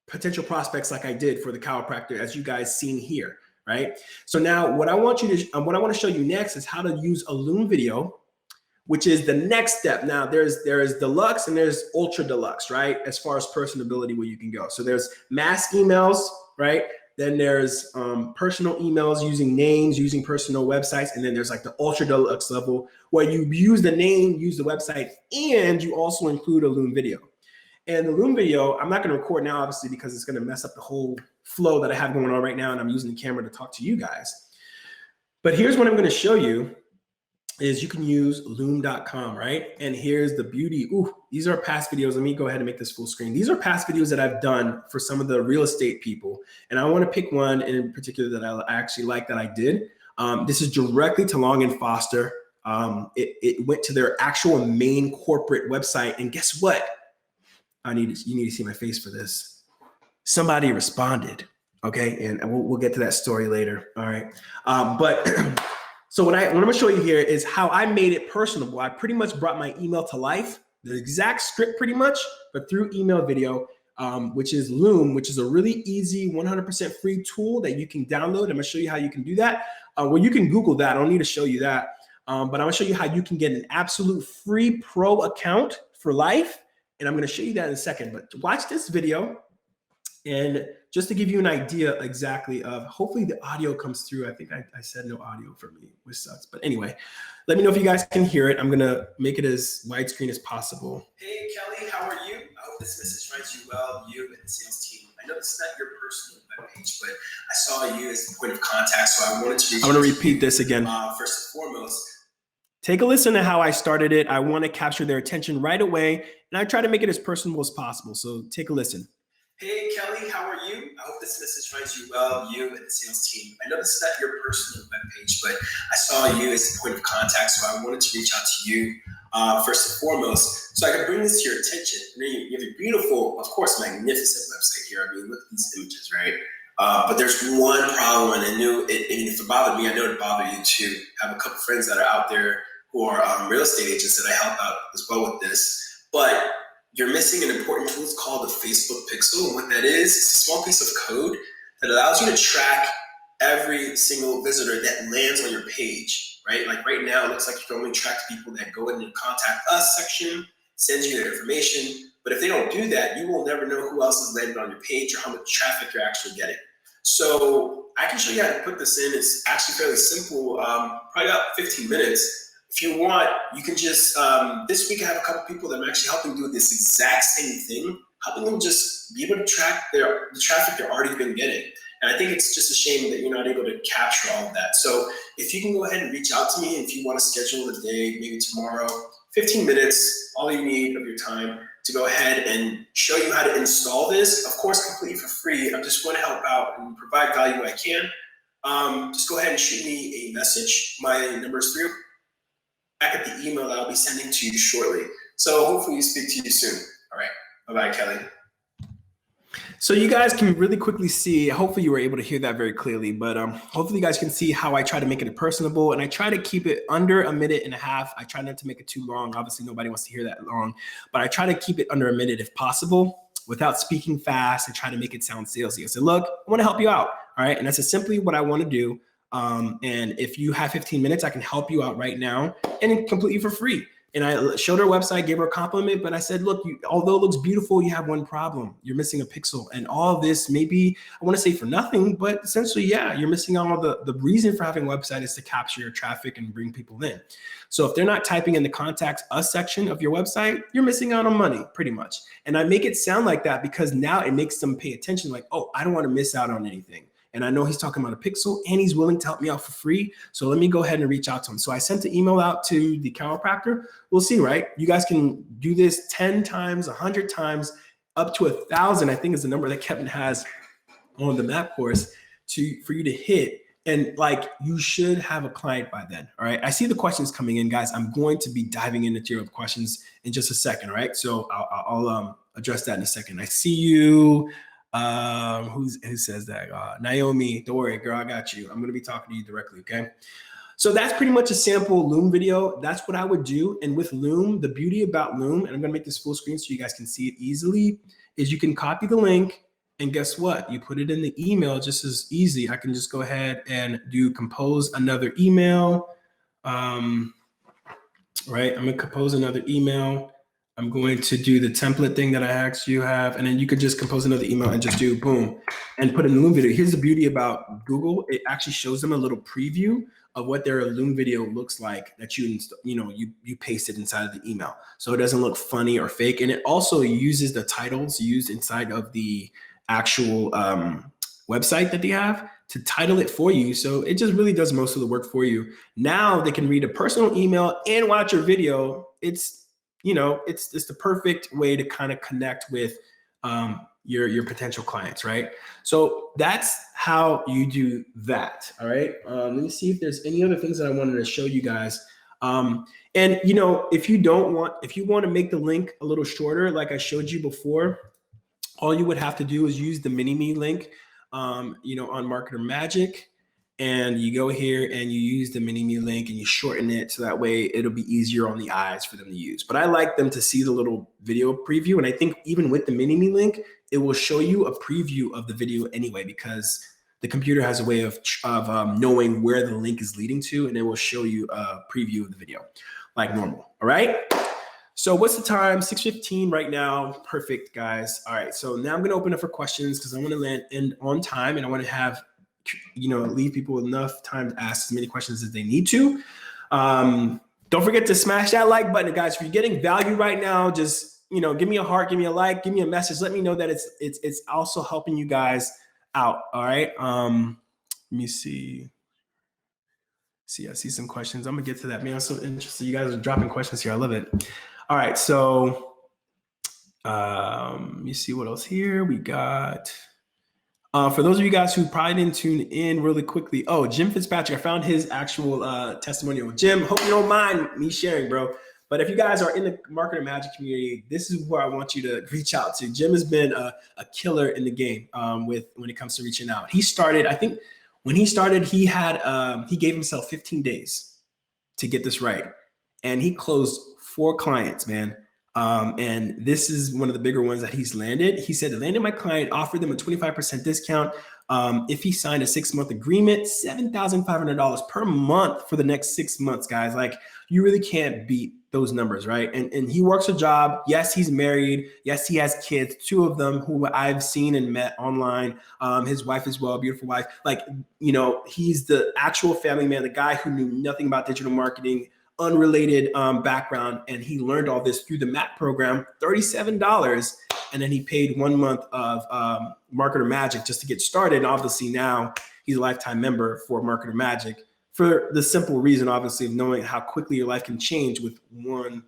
potential prospects like I did for the chiropractor, as you guys seen here, right? So now what I want to show you next is how to use a Loom video, which is the next step. Now there's deluxe and there's ultra deluxe, right? As far as personability, where you can go. So there's mass emails, right? Then there's personal emails using names, using personal websites. And then there's like the ultra deluxe level where you use the name, use the website, and you also include a Loom video. And the Loom video, I'm not going to record now, obviously, because it's going to mess up the whole flow that I have going on right now. And I'm using the camera to talk to you guys. But here's what I'm going to show you is you can use loom.com, right? And here's the beauty. Ooh, these are past videos. Let me go ahead and make this full screen. These are past videos that I've done for some of the real estate people. And I want to pick one in particular that I actually like that I did. This is directly to Long and Foster. It went to their actual main corporate website. And guess what? you need to see my face for this. Somebody responded. Okay, and we'll get to that story later. All right, but so what I'm going to show you here is how I made it personable. I pretty much brought my email to life, the exact script pretty much, but through email video, which is Loom, which is a really easy 100% free tool that you can download. I'm going to show you how you can do that. Well, you can Google that. I don't need to show you that, but I'm going to show you how you can get an absolute free pro account for life, and I'm going to show you that in a second. But watch this video. And just to give you an idea exactly of, hopefully the audio comes through. I think I said no audio for me, which sucks. But anyway, let me know if you guys can hear it. I'm going to make it as widescreen as possible. Hey, Kelly, how are you? I hope this message finds you well, you and the sales team. I know this is not your personal webpage, but I saw you as the point of contact, so I wanted to reach out. I'm going to repeat this again. First and foremost, take a listen to how I started it. I want to capture their attention right away, and I try to make it as personable as possible. So take a listen. Hey, Kelly, how are you? I hope this message finds you well, you and the sales team. I know this is not your personal webpage, but I saw you as the point of contact, so I wanted to reach out to you first and foremost, so I can bring this to your attention. You have a beautiful, of course, magnificent website here. I mean, look at these images, right? But there's one problem, and I knew it, and if it bothered me, I know it bothered you too. I have a couple friends that are out there who are real estate agents that I help out as well with this, but you're missing an important tool. It's called the Facebook Pixel. And what that is, it's a small piece of code that allows you to track every single visitor that lands on your page, right? Like right now, it looks like you can only track people that go in the contact us section, sends you their information. But if they don't do that, you will never know who else has landed on your page or how much traffic you're actually getting. So I can show you how to put this in. It's actually fairly simple, probably about 15 minutes. If you want, you can just, this week I have a couple people that I'm actually helping do this exact same thing, helping them just be able to track the traffic they've already been getting. And I think it's just a shame that you're not able to capture all of that. So if you can go ahead and reach out to me, if you want to schedule a day, maybe tomorrow, 15 minutes, all you need of your time to go ahead and show you how to install this, of course, completely for free. I just want to help out and provide value when I can. Just go ahead and shoot me a message. My number is 3 back at the email that I'll be sending to you shortly. So hopefully we speak to you soon. All right. Bye-bye, Kelly. So you guys can really quickly see, hopefully you were able to hear that very clearly, but hopefully you guys can see how I try to make it personable, and I try to keep it under 1.5 minutes. I try not to make it too long. Obviously nobody wants to hear that long, but I try to keep it under 1 minute if possible without speaking fast and try to make it sound salesy. I said, look, I want to help you out. All right. And that's simply what I want to do. And if you have 15 minutes, I can help you out right now and completely for free. And I showed her website, gave her a compliment, but I said, look, although it looks beautiful, you have one problem. You're missing a pixel. And all this, maybe, I want to say for nothing, but essentially, yeah, you're missing all the reason for having a website is to capture your traffic and bring people in. So if they're not typing in the contact us section of your website, you're missing out on money pretty much. And I make it sound like that because now it makes them pay attention like, oh, I don't want to miss out on anything. And I know he's talking about a pixel and he's willing to help me out for free. So let me go ahead and reach out to him. So I sent the email out to the chiropractor. We'll see, right? You guys can do this 10 times, 100 times, up to 1,000, I think is the number that Kevin has on the map course for you to hit. And like, you should have a client by then. All right. I see the questions coming in, guys. I'm going to be diving into your questions in just a second. All right. So I'll address that in a second. I see you. Who says that? Naomi, don't worry, girl, I got you. I'm going to be talking to you directly. Okay. So that's pretty much a sample Loom video. That's what I would do. And with Loom, the beauty about Loom, and I'm going to make this full screen so you guys can see it easily, is you can copy the link and guess what? You put it in the email just as easy. I can just go ahead and compose another email. Right. I'm going to compose another email. I'm going to do the template thing that I asked you have, and then you could just compose another email and just do boom and put in a Loom video. Here's the beauty about Google. It actually shows them a little preview of what their Loom video looks like that you pasted inside of the email. So it doesn't look funny or fake. And it also uses the titles used inside of the actual website that they have to title it for you. So it just really does most of the work for you. Now they can read a personal email and watch your video. It's the perfect way to kind of connect with your potential clients, right? So that's how you do that, all right? Let me see if there's any other things that I wanted to show you guys. And you know, if you want to make the link a little shorter, like I showed you before, all you would have to do is use the MiniMe link, you know, on MarketerMagic, and you go here and you use the MiniMe link and you shorten it so that way it'll be easier on the eyes for them to use. But I like them to see the little video preview, and I think even with the MiniMe link, it will show you a preview of the video anyway, because the computer has a way of knowing where the link is leading to, and it will show you a preview of the video like normal. All right. So what's the time? 6:15 right now. Perfect, guys. All right. So now I'm going to open up for questions because I want to end on time, and I want to have, you know, leave people enough time to ask as many questions as they need to. Don't forget to smash that like button, guys. If you're getting value right now, just, you know, give me a heart, give me a like, give me a message. Let me know that it's also helping you guys out. All right. Let me see. I see some questions. I'm gonna get to that. Man, I'm so interested. You guys are dropping questions here. I love it. All right. So let me see what else here we got. For those of you guys who probably didn't tune in really quickly. Oh, Jim Fitzpatrick. I found his actual testimonial. Jim, hope you don't mind me sharing, bro. But if you guys are in the MarketerMagic community, this is where I want you to reach out to. Jim has been a killer in the game when it comes to reaching out. He started, I think when he started, he gave himself 15 days to get this right. And he closed 4 clients, man. And this is one of the bigger ones that he's landed. He said, landed my client, offered them a 25% discount. If he signed a 6-month agreement, $7,500 per month for the next 6 months, guys. Like, you really can't beat those numbers, right? And he works a job. Yes, he's married. Yes, he has kids, 2 of them who I've seen and met online. His wife as well, beautiful wife. Like, you know, he's the actual family man, the guy who knew nothing about digital marketing, unrelated background, and he learned all this through the MAP program, $37, and then he paid 1 month of MarketerMagic just to get started. And obviously now he's a lifetime member for MarketerMagic for the simple reason, obviously, of knowing how quickly your life can change with 1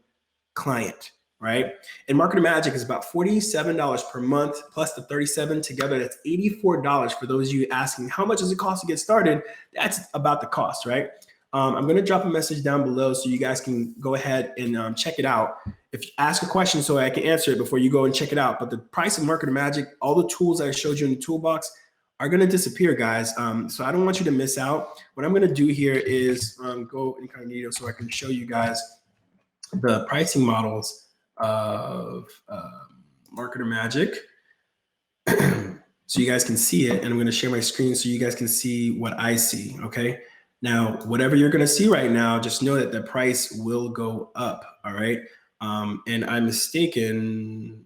client, right? And MarketerMagic is about $47 per month plus the $37 together. That's $84 for those of you asking, how much does it cost to get started? That's about the cost, right? I'm going to drop a message down below so you guys can go ahead and check it out. If you ask a question so I can answer it before you go and check it out. But the price of MarketerMagic, all the tools that I showed you in the toolbox are going to disappear, guys. So I don't want you to miss out. What I'm going to do here is go incognito so I can show you guys the pricing models of MarketerMagic. So you guys can see it. And I'm going to share my screen so you guys can see what I see, okay? Now, whatever you're going to see right now, just know that the price will go up, all right? And I'm mistaken.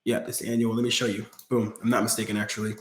Yeah, this annual. Let me show you. Boom. I'm not mistaken, actually.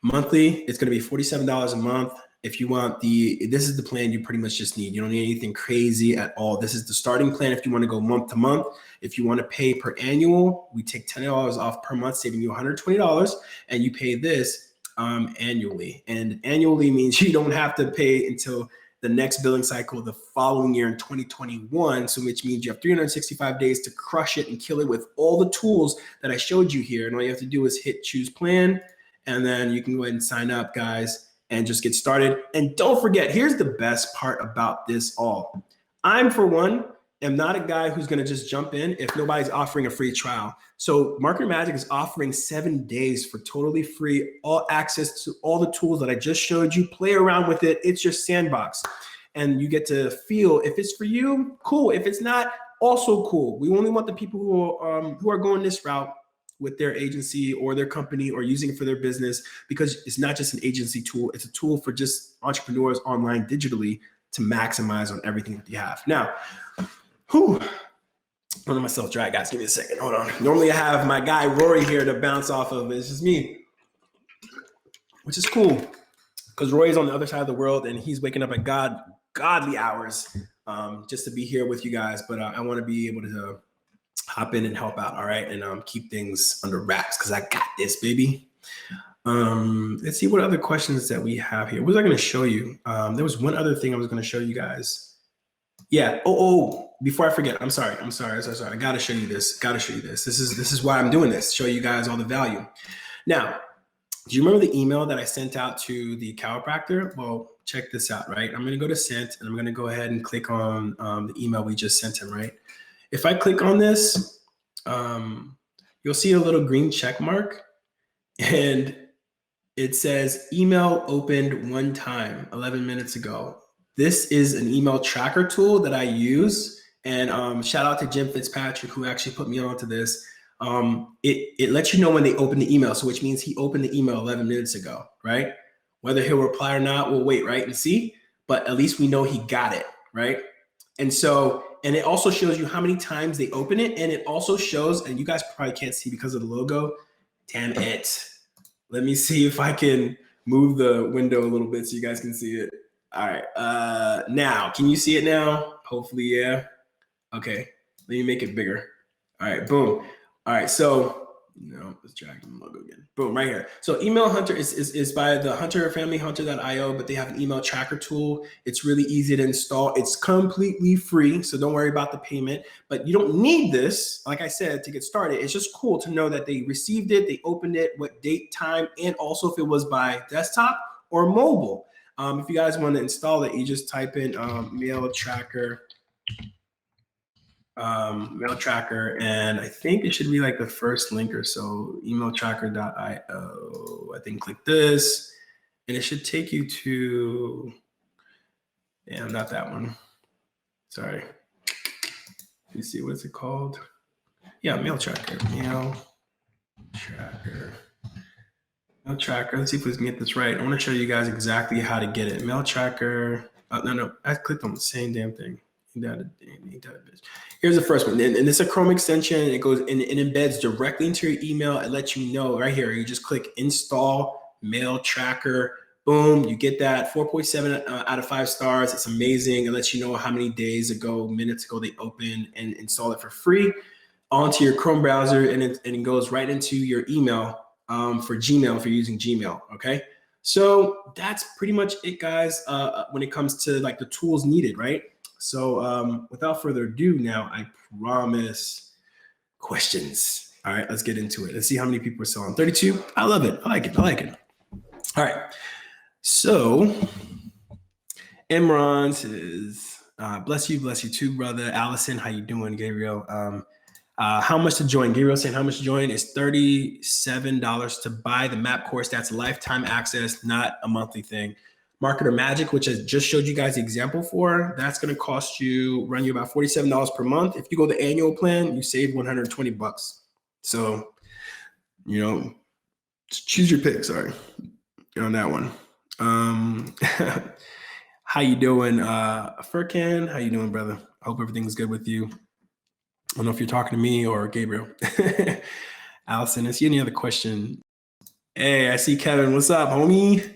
Monthly, it's going to be $47 a month. If you want this is the plan you pretty much just need. You don't need anything crazy at all. This is the starting plan if you want to go month to month. If you want to pay per annual, we take $10 off per month, saving you $120, and you pay this annually. And annually means you don't have to pay until the next billing cycle the following year in 2021. So which means you have 365 days to crush it and kill it with all the tools that I showed you here. And all you have to do is hit choose plan. And then you can go ahead and sign up, guys, and just get started. And don't forget, here's the best part about this all. I'm, for one, am not a guy who's going to just jump in if nobody's offering a free trial. So MarketerMagic is offering 7 days for totally free, all access to all the tools that I just showed you. Play around with it. It's your sandbox. And you get to feel if it's for you, cool. If it's not, also cool. We only want the people who are going this route with their agency or their company or using it for their business, because it's not just an agency tool. It's a tool for just entrepreneurs online digitally to maximize on everything that you have. Now, I'm letting myself dry, guys. Give me a second. Hold on. Normally I have my guy Rory here to bounce off of. It's just me, which is cool because Rory's on the other side of the world and he's waking up at godly hours just to be here with you guys. But I want to be able to hop in and help out, all right, and keep things under wraps because I got this, baby. Let's see what other questions that we have here. What was I going to show you? There was one other thing I was going to show you guys. Yeah. Oh, before I forget, I'm sorry. I got to show you this. This is why I'm doing this. Show you guys all the value. Now, do you remember the email that I sent out to the chiropractor? Well, check this out, right? I'm going to go to sent, and I'm going to go ahead and click on the email we just sent him, right? If I click on this, you'll see a little green check mark, and it says email opened one time 11 minutes ago. This is an email tracker tool that I use. And shout out to Jim Fitzpatrick, who actually put me onto this. It lets you know when they open the email. So which means he opened the email 11 minutes ago, right? Whether he'll reply or not, we'll wait, right? And see, but at least we know he got it, right? And so, and it also shows you how many times they open it. And it also shows, and you guys probably can't see because of the logo. Damn it. Let me see if I can move the window a little bit so you guys can see it. All right, now, can you see it now? Hopefully, yeah. Okay, let me make it bigger. All right, boom. All right, so, let's drag the logo again. Boom, right here. So Email Hunter is by the Hunter family, hunter.io, but they have an email tracker tool. It's really easy to install. It's completely free, so don't worry about the payment. But you don't need this, like I said, to get started. It's just cool to know that they received it, they opened it, what date, time, and also if it was by desktop or mobile. If you guys want to install it, you just type in mail tracker, and I think it should be like the first link or so, emailtracker.io. I think click this, and it should take you to, not that one. Sorry. Let me see, what's it called? Yeah, mail tracker. Mail tracker. Let's see if we can get this right. I want to show you guys exactly how to get it. Mail tracker. No, I clicked on the same damn thing. Here's the first one, and it's a Chrome extension. It goes and it embeds directly into your email. It lets you know right here. You just click install mail tracker. Boom, you get that 4.7 out of 5 stars. It's amazing. It lets you know how many days ago, minutes ago they opened and install it for free onto your Chrome browser, and it goes right into your email for Gmail if you're using Gmail. Okay, so that's pretty much it, guys. When it comes to like the tools needed, right? So without further ado, now I promise questions. All right, let's get into it. Let's see how many people are selling. 32. I love it. I like it. All right. So Imran says, bless you too, brother. Allison, how you doing? Gabriel, how much to join? Gabriel saying how much to join is $37 to buy the map course. That's lifetime access, not a monthly thing. MarketerMagic, which I just showed you guys the example for, that's going to run you about $47 per month. If you go the annual plan, you save $120. So, choose your pick. Sorry, on that one. How you doing, Furkan? How you doing, brother? I hope everything's good with you. I don't know if you're talking to me or Gabriel. Allison, I see any other question? Hey, I see Kevin. What's up, homie?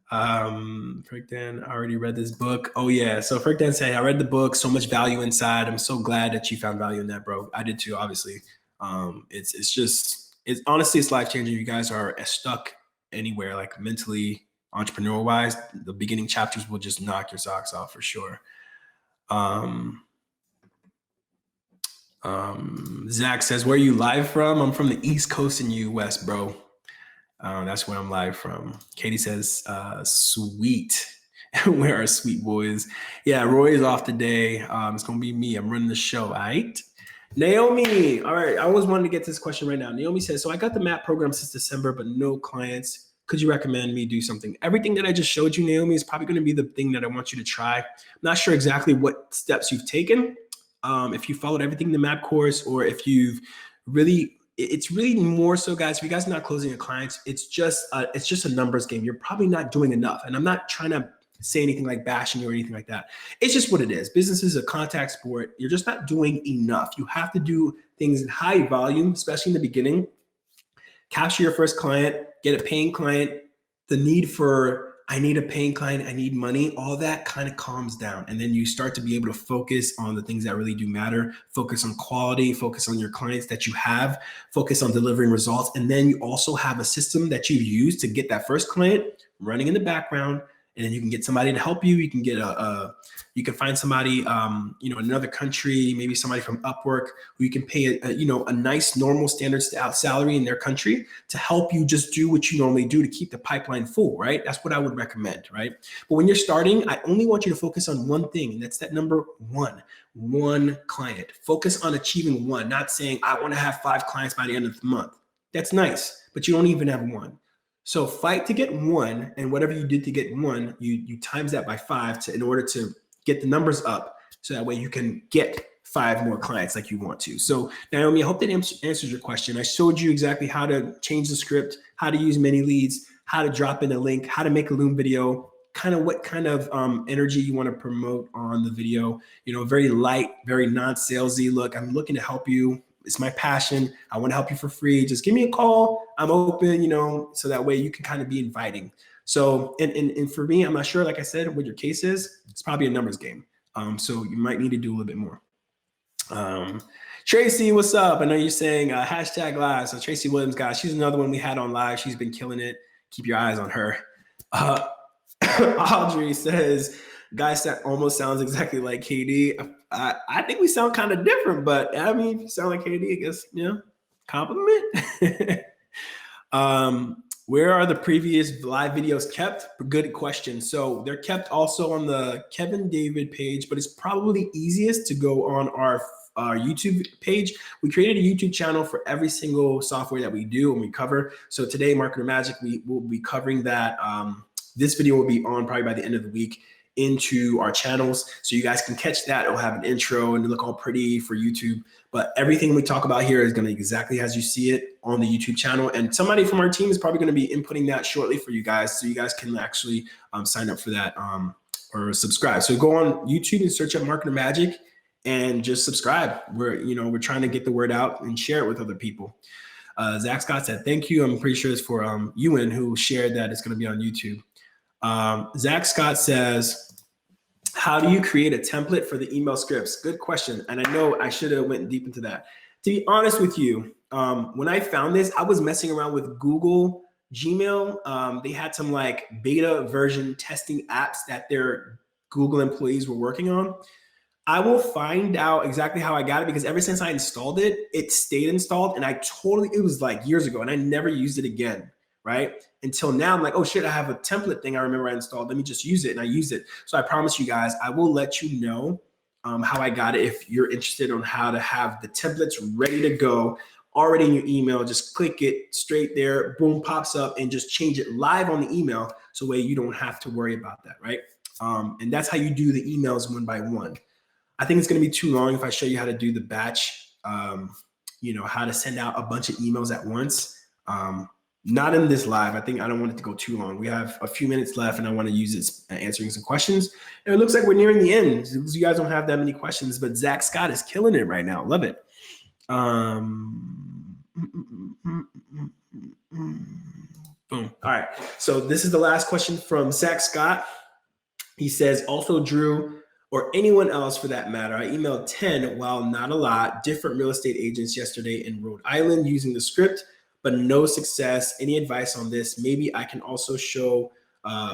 Furkan, I already read this book. Oh yeah. So Furkan said, I read the book, so much value inside. I'm so glad that you found value in that, bro. I did too, obviously. It's honestly, it's life-changing. You guys are stuck anywhere, like mentally, entrepreneur wise, the beginning chapters will just knock your socks off for sure. Zach says, where are you live from? I'm from the East Coast in US, bro. That's where I'm live from. Katie says, sweet. Where are sweet boys? Yeah, Roy is off today. It's going to be me. I'm running the show, all right? Naomi, all right. I always wanted to get to this question right now. Naomi says, so I got the MAP program since December, but no clients. Could you recommend me do something? Everything that I just showed you, Naomi, is probably going to be the thing that I want you to try. I'm not sure exactly what steps you've taken. If you followed everything in the MAP course, or if you've it's really more so, guys, if you guys are not closing your clients, it's just a numbers game. You're probably not doing enough. And I'm not trying to say anything like bashing you or anything like that. It's just what it is. Business is a contact sport. You're just not doing enough. You have to do things in high volume, especially in the beginning. Capture your first client, get a paying client. The need for, I need a paying client, I need money, all that kind of calms down. And then you start to be able to focus on the things that really do matter, focus on quality, focus on your clients that you have, focus on delivering results. And then you also have a system that you use to get that first client running in the background. and then you can get somebody to help you. You can get you can find somebody, you know, in another country, maybe somebody from Upwork, who you can pay a nice normal standard salary in their country to help you just do what you normally do to keep the pipeline full, right? That's what I would recommend, right? But when you're starting, I only want you to focus on one thing, and that's that number one client. Focus on achieving one, not saying I want to have 5 clients by the end of the month. That's nice, but you don't even have one. So fight to get one, and whatever you did to get one, you times that by 5 in order to get the numbers up, so that way you can get 5 more clients like you want to. So Naomi, I hope that answers your question. I showed you exactly how to change the script, how to use ManyLeads, how to drop in a link, how to make a Loom video, kind of what kind of energy you want to promote on the video. You know, very light, very non-salesy. Look, I'm looking to help you. It's my passion. I want to help you for free. Just give me a call. I'm open, you know, so that way you can kind of be inviting. So, and for me, I'm not sure, like I said, what your case is. It's probably a numbers game. So you might need to do a little bit more. Tracy, what's up? I know you're saying hashtag live. So Tracy Williams, guys, she's another one we had on live. She's been killing it. Keep your eyes on her. Audrey says, guys, that almost sounds exactly like KD. I think we sound kind of different, but I mean, if you sound like KD, I guess, you know, compliment. Where are the previous live videos kept? Good question. So they're kept also on the Kevin David page, but it's probably easiest to go on our YouTube page. We created a YouTube channel for every single software that we do and we cover. So today, MarketerMagic, we will be covering that. This video will be on probably by the end of the week into our channels. So you guys can catch that. It'll have an intro and look all pretty for YouTube. But everything we talk about here is going to be exactly as you see it on the YouTube channel. And somebody from our team is probably going to be inputting that shortly for you guys. So you guys can actually sign up for that or subscribe. So go on YouTube and search up MarketerMagic and just subscribe. We're trying to get the word out and share it with other people. Zach Scott said, thank you. I'm pretty sure it's for Ewan, who shared that it's going to be on YouTube. Zach Scott says, how do you create a template for the email scripts? Good question. And I know I should have went deep into that. To be honest with you, when I found this, I was messing around with Google Gmail. They had some like beta version testing apps that their Google employees were working on. I will find out exactly how I got it, because ever since I installed it, it stayed installed, and it was like years ago, and I never used it again. Right? Until now, I'm like, oh shit, I have a template thing I remember I installed. Let me just use it. And I use it. So I promise you guys, I will let you know how I got it. If you're interested on how to have the templates ready to go, already in your email, just click it straight there, boom, pops up, and just change it live on the email. So way you don't have to worry about that, right? And that's how you do the emails one by one. I think it's gonna be too long if I show you how to do the batch, how to send out a bunch of emails at once. Not in this live. I don't want it to go too long. We have a few minutes left, and I want to use it answering some questions. And it looks like we're nearing the end because you guys don't have that many questions, but Zach Scott is killing it right now. Love it. Boom. All right. So this is the last question from Zach Scott. He says, also Drew, or anyone else for that matter, I emailed 10, while not a lot, different real estate agents yesterday in Rhode Island using the script, but no success. Any advice on this? Maybe I can also show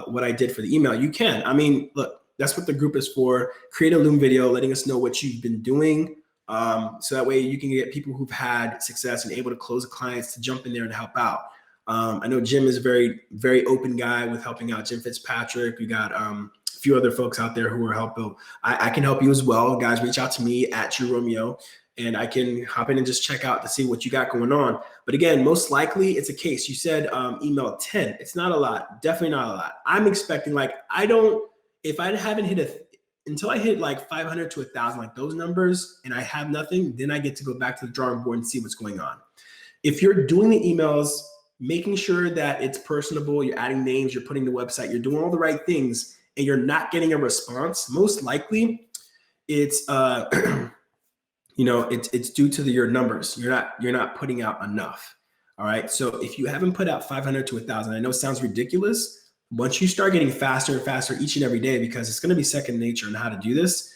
what I did for the email. You can. I mean, look, that's what the group is for. Create a Loom video letting us know what you've been doing. So that way you can get people who've had success and able to close the clients to jump in there and help out. I know Jim is a very, very open guy with helping out. Jim Fitzpatrick. We got a few other folks out there who are helping. I can help you as well. Guys, reach out to me at Drew Romeo, and I can hop in and just check out to see what you got going on. But again, most likely it's a case. You said email 10. It's not a lot. Definitely not a lot. I'm expecting if I haven't hit until I hit like 500 to 1,000, like those numbers, and I have nothing, then I get to go back to the drawing board and see what's going on. If you're doing the emails, making sure that it's personable, you're adding names, you're putting the website, you're doing all the right things, and you're not getting a response, most likely it's it's due to your numbers. You're not putting out enough. All right. So if you haven't put out 500 to 1,000, I know it sounds ridiculous. Once you start getting faster and faster each and every day, because it's going to be second nature on how to do this,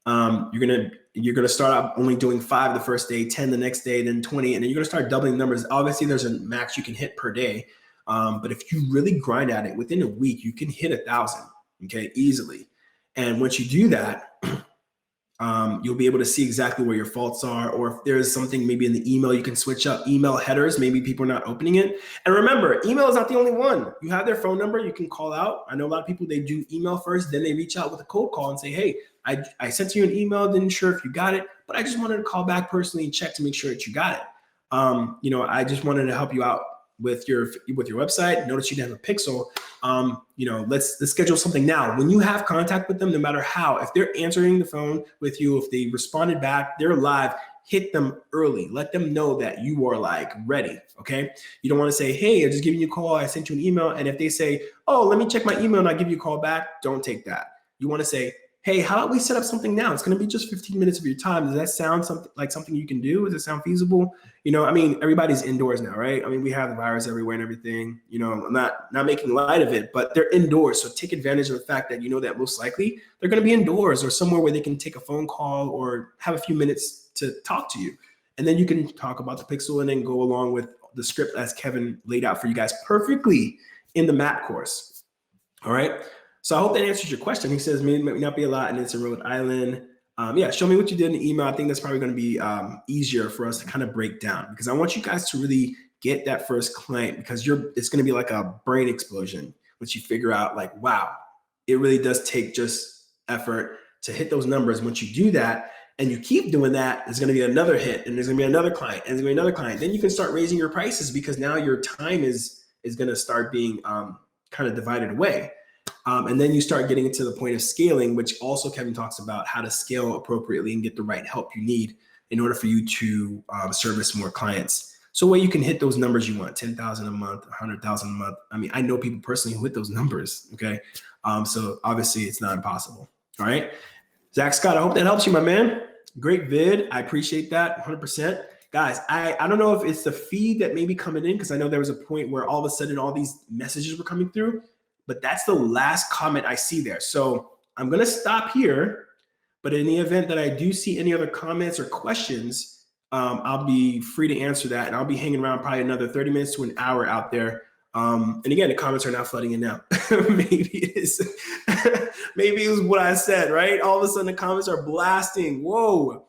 you're gonna start out only doing 5 the first day, 10 the next day, then 20, and then you're gonna start doubling numbers. Obviously, there's a max you can hit per day. But if you really grind at it, within a week, you can hit 1,000, okay, easily. And once you do that, you'll be able to see exactly where your faults are, or if there's something maybe in the email, you can switch up email headers. Maybe people are not opening it. And remember, email is not the only one. You have their phone number, you can call out. I know a lot of people, they do email first, then they reach out with a cold call and say, hey, I sent you an email, didn't sure if you got it, but I just wanted to call back personally and check to make sure that you got it. I just wanted to help you out with your website. Notice you didn't have a pixel. Let's schedule something now. When you have contact with them, no matter how, if they're answering the phone with you, if they responded back, they're live, hit them early. Let them know that you are like ready, okay? You don't want to say, hey, I'm just giving you a call, I sent you an email. And if they say, oh, let me check my email and I'll give you a call back, don't take that. You want to say, hey, how about we set up something now? It's going to be just 15 minutes of your time. Does that sound something you can do? Does it sound feasible? Everybody's indoors now, right? We have the virus everywhere and everything. I'm not making light of it, but they're indoors. So take advantage of the fact that that most likely they're going to be indoors or somewhere where they can take a phone call or have a few minutes to talk to you. And then you can talk about the pixel and then go along with the script as Kevin laid out for you guys perfectly in the map course. All right. So I hope that answers your question. He says, may not be a lot and it's in Rhode Island. Show me what you did in the email. I think that's probably going to be easier for us to kind of break down, because I want you guys to really get that first client, because it's going to be like a brain explosion once you figure out like, wow, it really does take just effort to hit those numbers. Once you do that and you keep doing that, there's going to be another hit and there's going to be another client and there's going to be another client. Then you can start raising your prices, because now your time is going to start being kind of divided away. And then you start getting into the point of scaling, which also Kevin talks about how to scale appropriately and get the right help you need in order for you to service more clients. So where you can hit those numbers you want, 10,000 a month, 100,000 a month. I know people personally who hit those numbers, okay? So obviously it's not impossible, all right? Zach Scott, I hope that helps you, my man. Great vid, I appreciate that, 100%. Guys, I don't know if it's the feed that may be coming in, because I know there was a point where all of a sudden all these messages were coming through, but that's the last comment I see there. So I'm going to stop here, but in the event that I do see any other comments or questions, I'll be free to answer that. And I'll be hanging around probably another 30 minutes to an hour out there. And again, the comments are now flooding in now. Maybe it was what I said, right? All of a sudden the comments are blasting. Whoa.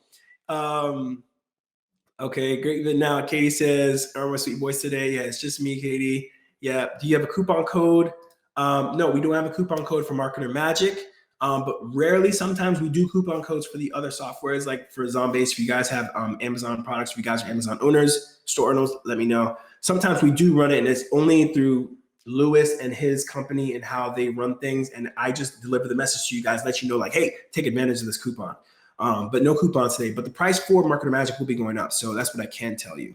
Okay, great. But now Katie says, are my sweet boys today? Yeah, it's just me, Katie. Yeah. Do you have a coupon code? No, we don't have a coupon code for MarketerMagic, but rarely, sometimes we do coupon codes for the other softwares, like for Zombase. If you guys have Amazon products, if you guys are Amazon owners, store owners, let me know. Sometimes we do run it, and it's only through Lewis and his company and how they run things. And I just deliver the message to you guys, let you know, like, hey, take advantage of this coupon. But no coupons today. But the price for MarketerMagic will be going up, so that's what I can tell you.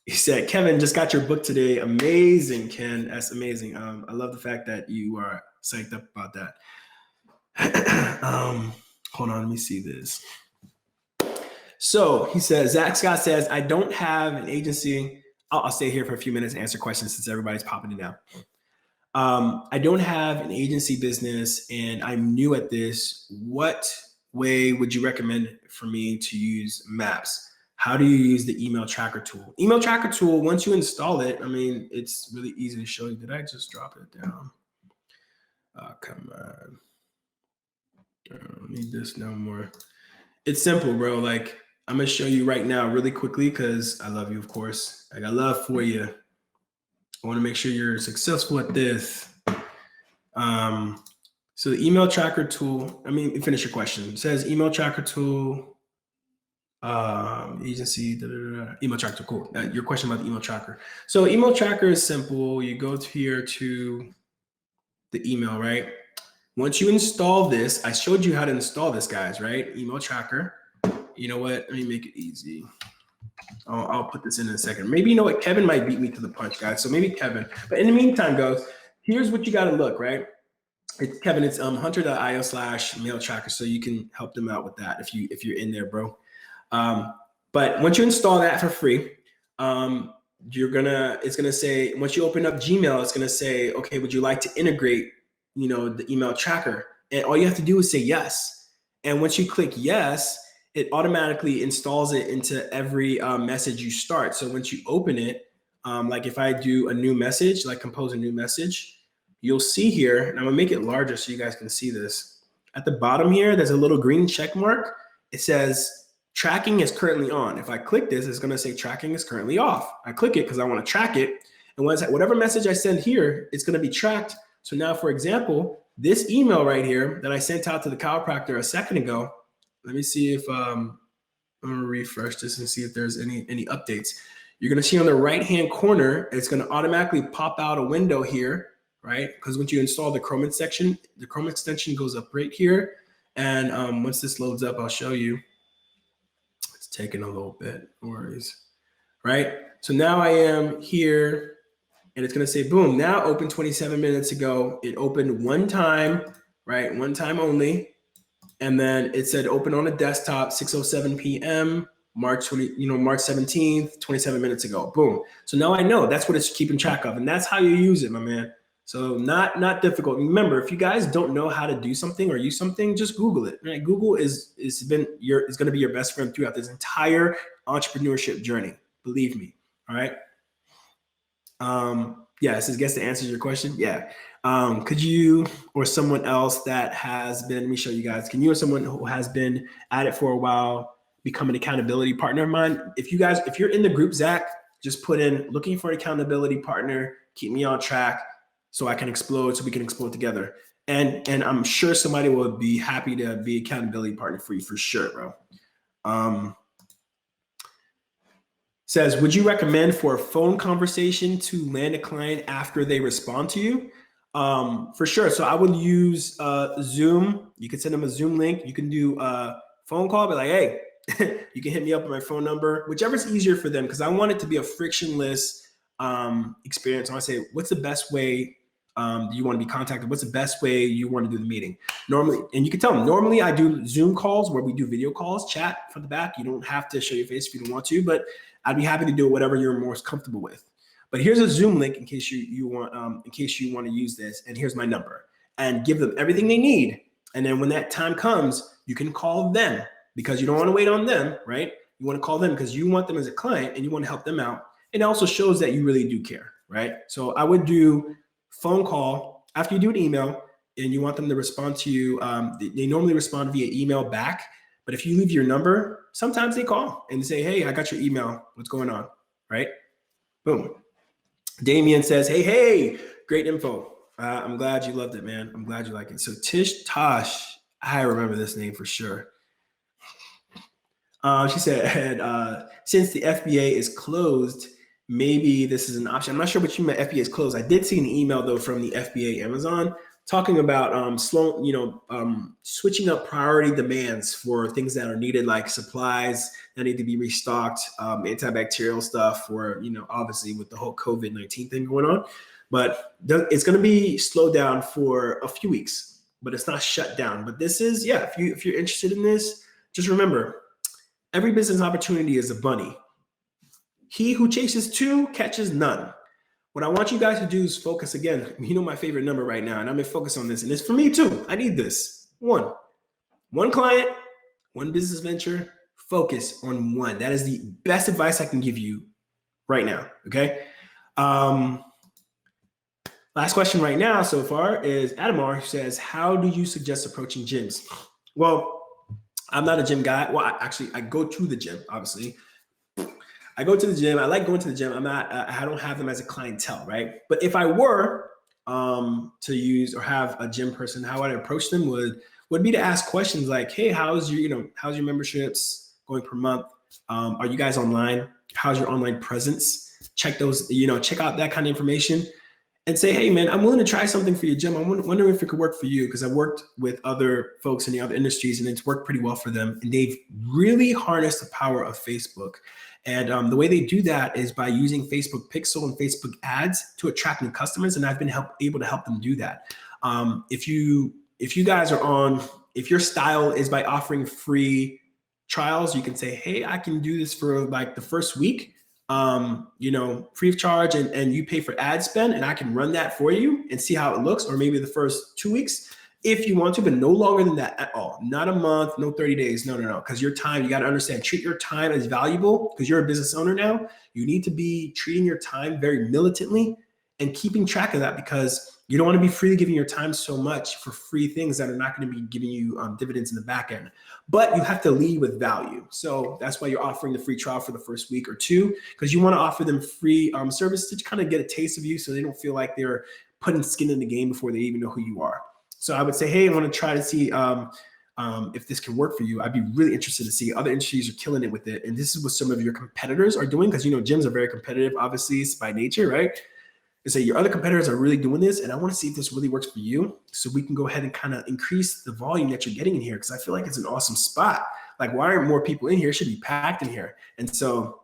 He said, Kevin, just got your book today. Amazing, Ken. That's amazing. I love the fact that you are psyched up about that. Hold on, let me see this. So he says, Zach Scott says, I don't have an agency. I'll stay here for a few minutes and answer questions since everybody's popping in now. I don't have an agency business and I'm new at this. What way would you recommend for me to use maps? How do you use the email tracker tool? Email tracker tool, once you install it, it's really easy to show you. Did I just drop it down? Oh, come on. I don't need this no more. It's simple, bro. Like, I'm going to show you right now really quickly because I love you, of course. I got love for you. I want to make sure you're successful at this. So the email tracker tool, finish your question. It says email tracker tool. Agency, email tracker, cool. Your question about the email tracker. So email tracker is simple. You go here to the email, right? Once you install this, I showed you how to install this, guys, right? Email tracker. You know what? Let me make it easy. I'll put this in a second. Maybe, you know what? Kevin might beat me to the punch, guys. So maybe Kevin. But in the meantime, guys, here's what you got to look, right? It's Kevin. It's hunter.io/mail tracker. So you can help them out with that if you're in there, bro. But once you install that for free, it's gonna say, once you open up Gmail, it's gonna say, okay, would you like to integrate, the email tracker? And all you have to do is say yes. And once you click yes, it automatically installs it into every message you start. So once you open it, Like if I do a new message, like compose a new message, you'll see here, and I'm gonna make it larger so you guys can see this. At the bottom here, there's a little green check mark. It says tracking is currently on. If I click this, it's gonna say tracking is currently off. I click it because I wanna track it. And whatever message I send here, it's gonna be tracked. So now, for example, this email right here that I sent out to the chiropractor a second ago, let me see if, I'm gonna refresh this and see if there's any updates. You're gonna see on the right-hand corner, it's gonna automatically pop out a window here, right? Because once you install the Chrome extension, the Chrome extension goes up right here. And once this loads up, I'll show you. It's taking a little bit, no worries, right? So now I am here and it's gonna say, boom, now open 27 minutes ago. It opened one time, right? One time only. And then it said open on a desktop, 6:07 p.m., March 17th, 27 minutes ago, boom. So now I know that's what it's keeping track of. And that's how you use it, my man. So not difficult. Remember, if you guys don't know how to do something or use something, just Google it. Right? Google is going to be your best friend throughout this entire entrepreneurship journey. Believe me. All right. Yeah, this is guess that answers your question. Yeah. Could you or someone else that has been, let me show you guys, can you or someone who has been at it for a while become an accountability partner of mine? If you're in the group, Zach, just put in looking for an accountability partner, keep me on track so I can explode, so we can explode together. And I'm sure somebody will be happy to be accountability partner for you for sure, bro. Says, would you recommend for a phone conversation to land a client after they respond to you? For sure. So I would use Zoom. You can send them a Zoom link. You can do a phone call, be like, hey, you can hit me up with my phone number, whichever's easier for them, because I want it to be a frictionless experience. I want to say, what's the best way do you want to be contacted? What's the best way you want to do the meeting? Normally, and you can tell them, normally I do Zoom calls where we do video calls, chat from the back. You don't have to show your face if you don't want to, but I'd be happy to do whatever you're most comfortable with. But here's a Zoom link in case you want to use this, and here's my number, and give them everything they need. And then when that time comes, you can call them because you don't want to wait on them, right? You want to call them because you want them as a client and you want to help them out. It also shows that you really do care, right? So I would do phone call after you do an email and you want them to respond to you. They normally respond via email back, but if you leave your number, sometimes they call and say, hey, I got your email. What's going on, right? Boom. Damien says, hey, great info. I'm glad you loved it, man. I'm glad you like it. So Tish Tosh, I remember this name for sure. She said, since the FBA is closed, maybe this is an option. I'm not sure what you meant FBA is closed. I did see an email though from the FBA Amazon talking about switching up priority demands for things that are needed, like supplies that need to be restocked, antibacterial stuff for, obviously with the whole COVID-19 thing going on. But it's going to be slowed down for a few weeks, but it's not shut down. But this is, if you're interested in this, just remember, every business opportunity is a bunny. He who chases two catches none. What I want you guys to do is focus again. My favorite number right now, and I'm gonna focus on this. And it's for me too. I need this. One client, one business venture, focus on one. That is the best advice I can give you right now, okay? Last question right now so far is Adamar, who says, how do you suggest approaching gyms? Well, I'm not a gym guy. Well, I go to the gym, obviously. I go to the gym. I like going to the gym. I don't have them as a clientele, right? But if I were to use or have a gym person, how I'd approach them would be to ask questions like, hey, how's your memberships going per month? Are you guys online? How's your online presence? Check those, check out that kind of information and say, hey man, I'm willing to try something for your gym. I'm wondering if it could work for you, because I've worked with other folks in the other industries and it's worked pretty well for them. And they've really harnessed the power of Facebook. And the way they do that is by using Facebook Pixel and Facebook ads to attract new customers. And I've been able to help them do that. If you guys are if your style is by offering free trials, you can say, hey, I can do this for like the first week, free of charge, and you pay for ad spend, and I can run that for you and see how it looks, or maybe the first 2 weeks. if you want to, but no longer than that at all. Not a month, no 30 days. No. Because your time, you got to understand, treat your time as valuable because you're a business owner now. You need to be treating your time very militantly and keeping track of that, because you don't want to be freely giving your time so much for free things that are not going to be giving you dividends in the back end. But you have to lead with value. So that's why you're offering the free trial for the first week or two, because you want to offer them free service to kind of get a taste of you so they don't feel like they're putting skin in the game before they even know who you are. So I would say, hey, I want to try to see if this can work for you. I'd be really interested to see other industries are killing it with it. And this is what some of your competitors are doing, because, gyms are very competitive, obviously, it's by nature, right? And say your other competitors are really doing this, and I want to see if this really works for you, so we can go ahead and kind of increase the volume that you're getting in here, because I feel like it's an awesome spot. Like, why aren't more people in here? It should be packed in here. And so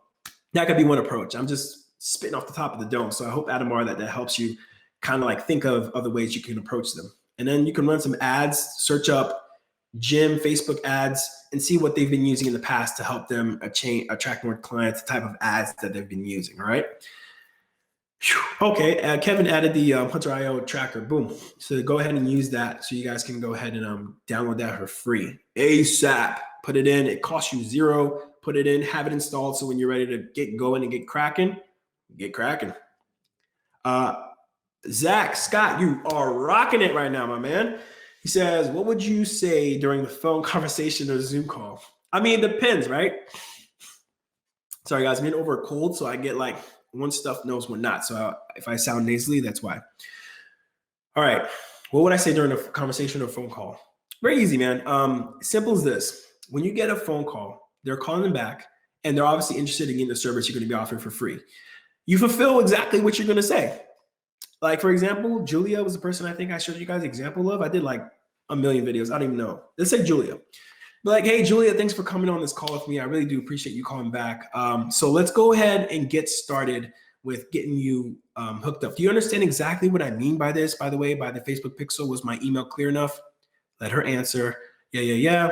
that could be one approach. I'm just spitting off the top of the dome. So I hope, Adamar, that helps you kind of like think of other ways you can approach them. And then you can run some ads, search up gym Facebook ads, and see what they've been using in the past to help them attract more clients, the type of ads that they've been using, all right? Okay, Kevin added the Hunter.io tracker. Boom. So go ahead and use that, so you guys can go ahead and download that for free. ASAP. Put it in. It costs you $0. Put it in. Have it installed, so when you're ready to get going and get cracking, get cracking. Zach Scott, you are rocking it right now, my man. He says, what would you say during the phone conversation or Zoom call? I mean, it depends, right? Sorry, guys. I'm getting over a cold, so I get like one stuff knows one not. So if I sound nasally, that's why. All right. What would I say during a conversation or phone call? Very easy, man. Simple as this. When you get a phone call, they're calling them back, and they're obviously interested in getting the service you're going to be offering for free. You fulfill exactly what you're going to say. Like, for example, Julia was the person I think I showed you guys an example of. I did like a million videos. I don't even know. Let's say Julia. But like, hey, Julia, thanks for coming on this call with me. I really do appreciate you calling back. So let's go ahead and get started with getting you hooked up. Do you understand exactly what I mean by this? By the way, by the Facebook pixel, was my email clear enough? Let her answer. Yeah.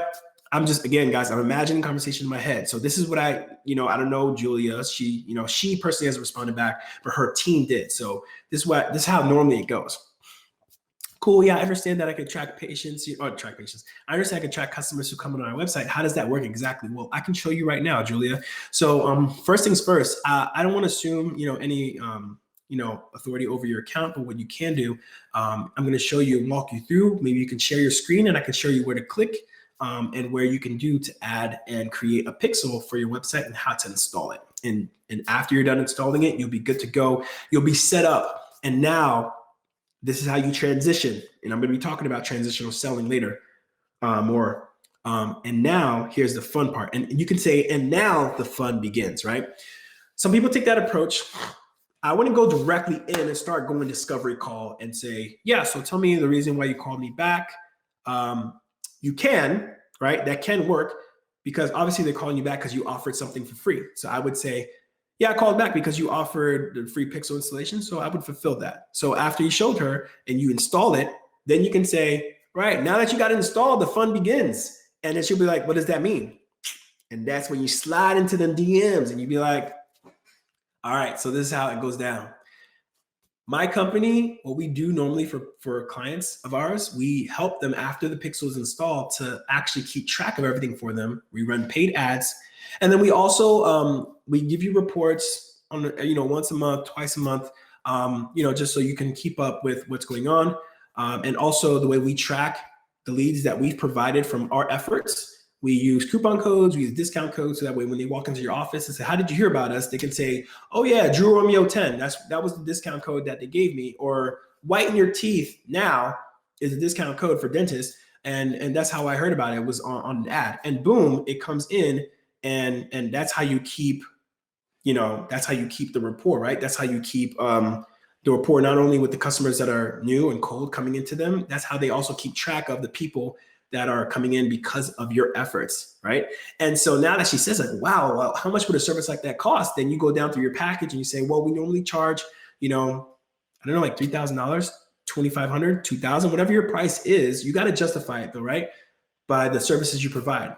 I'm just, again, guys, I'm imagining conversation in my head. So this is what I don't know Julia. She personally hasn't responded back, but her team did. So this is how normally it goes. Cool. Yeah, I understand that I could track patients. I understand I can track customers who come on our website. How does that work exactly? Well, I can show you right now, Julia. So first things first, I don't want to assume any authority over your account, but what you can do, I'm going to show you and walk you through. Maybe you can share your screen, and I can show you where to click and where you can do to add and create a pixel for your website and how to install it. And after you're done installing it, you'll be good to go. You'll be set up, and now this is how you transition. And I'm going to be talking about transitional selling later more. And now here's the fun part. And you can say, and now the fun begins, right? Some people take that approach. I wouldn't go directly in and start going discovery call and say, yeah, so tell me the reason why you called me back. You can, right? That can work, because obviously they're calling you back because you offered something for free. So I would say, yeah, I called back because you offered the free pixel installation, so I would fulfill that. So after you showed her and you install it, then you can say, right, now that you got it installed, the fun begins. And then she'll be like, what does that mean? And that's when you slide into them DMs and you'd be like, all right, so this is how it goes down. My company, what we do normally for clients of ours, we help them after the pixel is installed to actually keep track of everything for them. We run paid ads. And then we also, we give you reports on, once a month, twice a month, just so you can keep up with what's going on. And also the way we track the leads that we've provided from our efforts. We use coupon codes, we use discount codes, so that way when they walk into your office and say, how did you hear about us? They can say, oh yeah, Drew Romeo 10. That was the discount code that they gave me. Or whiten your teeth now is a discount code for dentists. And that's how I heard about it. It was on an ad. And boom, it comes in. And that's how you keep, that's how you keep the rapport, right? That's how you keep the rapport, not only with the customers that are new and cold coming into them, that's how they also keep track of the people that are coming in because of your efforts, right? And so now that she says like, wow, well, how much would a service like that cost? Then you go down through your package and you say, well, we normally charge, like $3,000, $2,500, $2,000, whatever your price is, you got to justify it though, right? By the services you provide.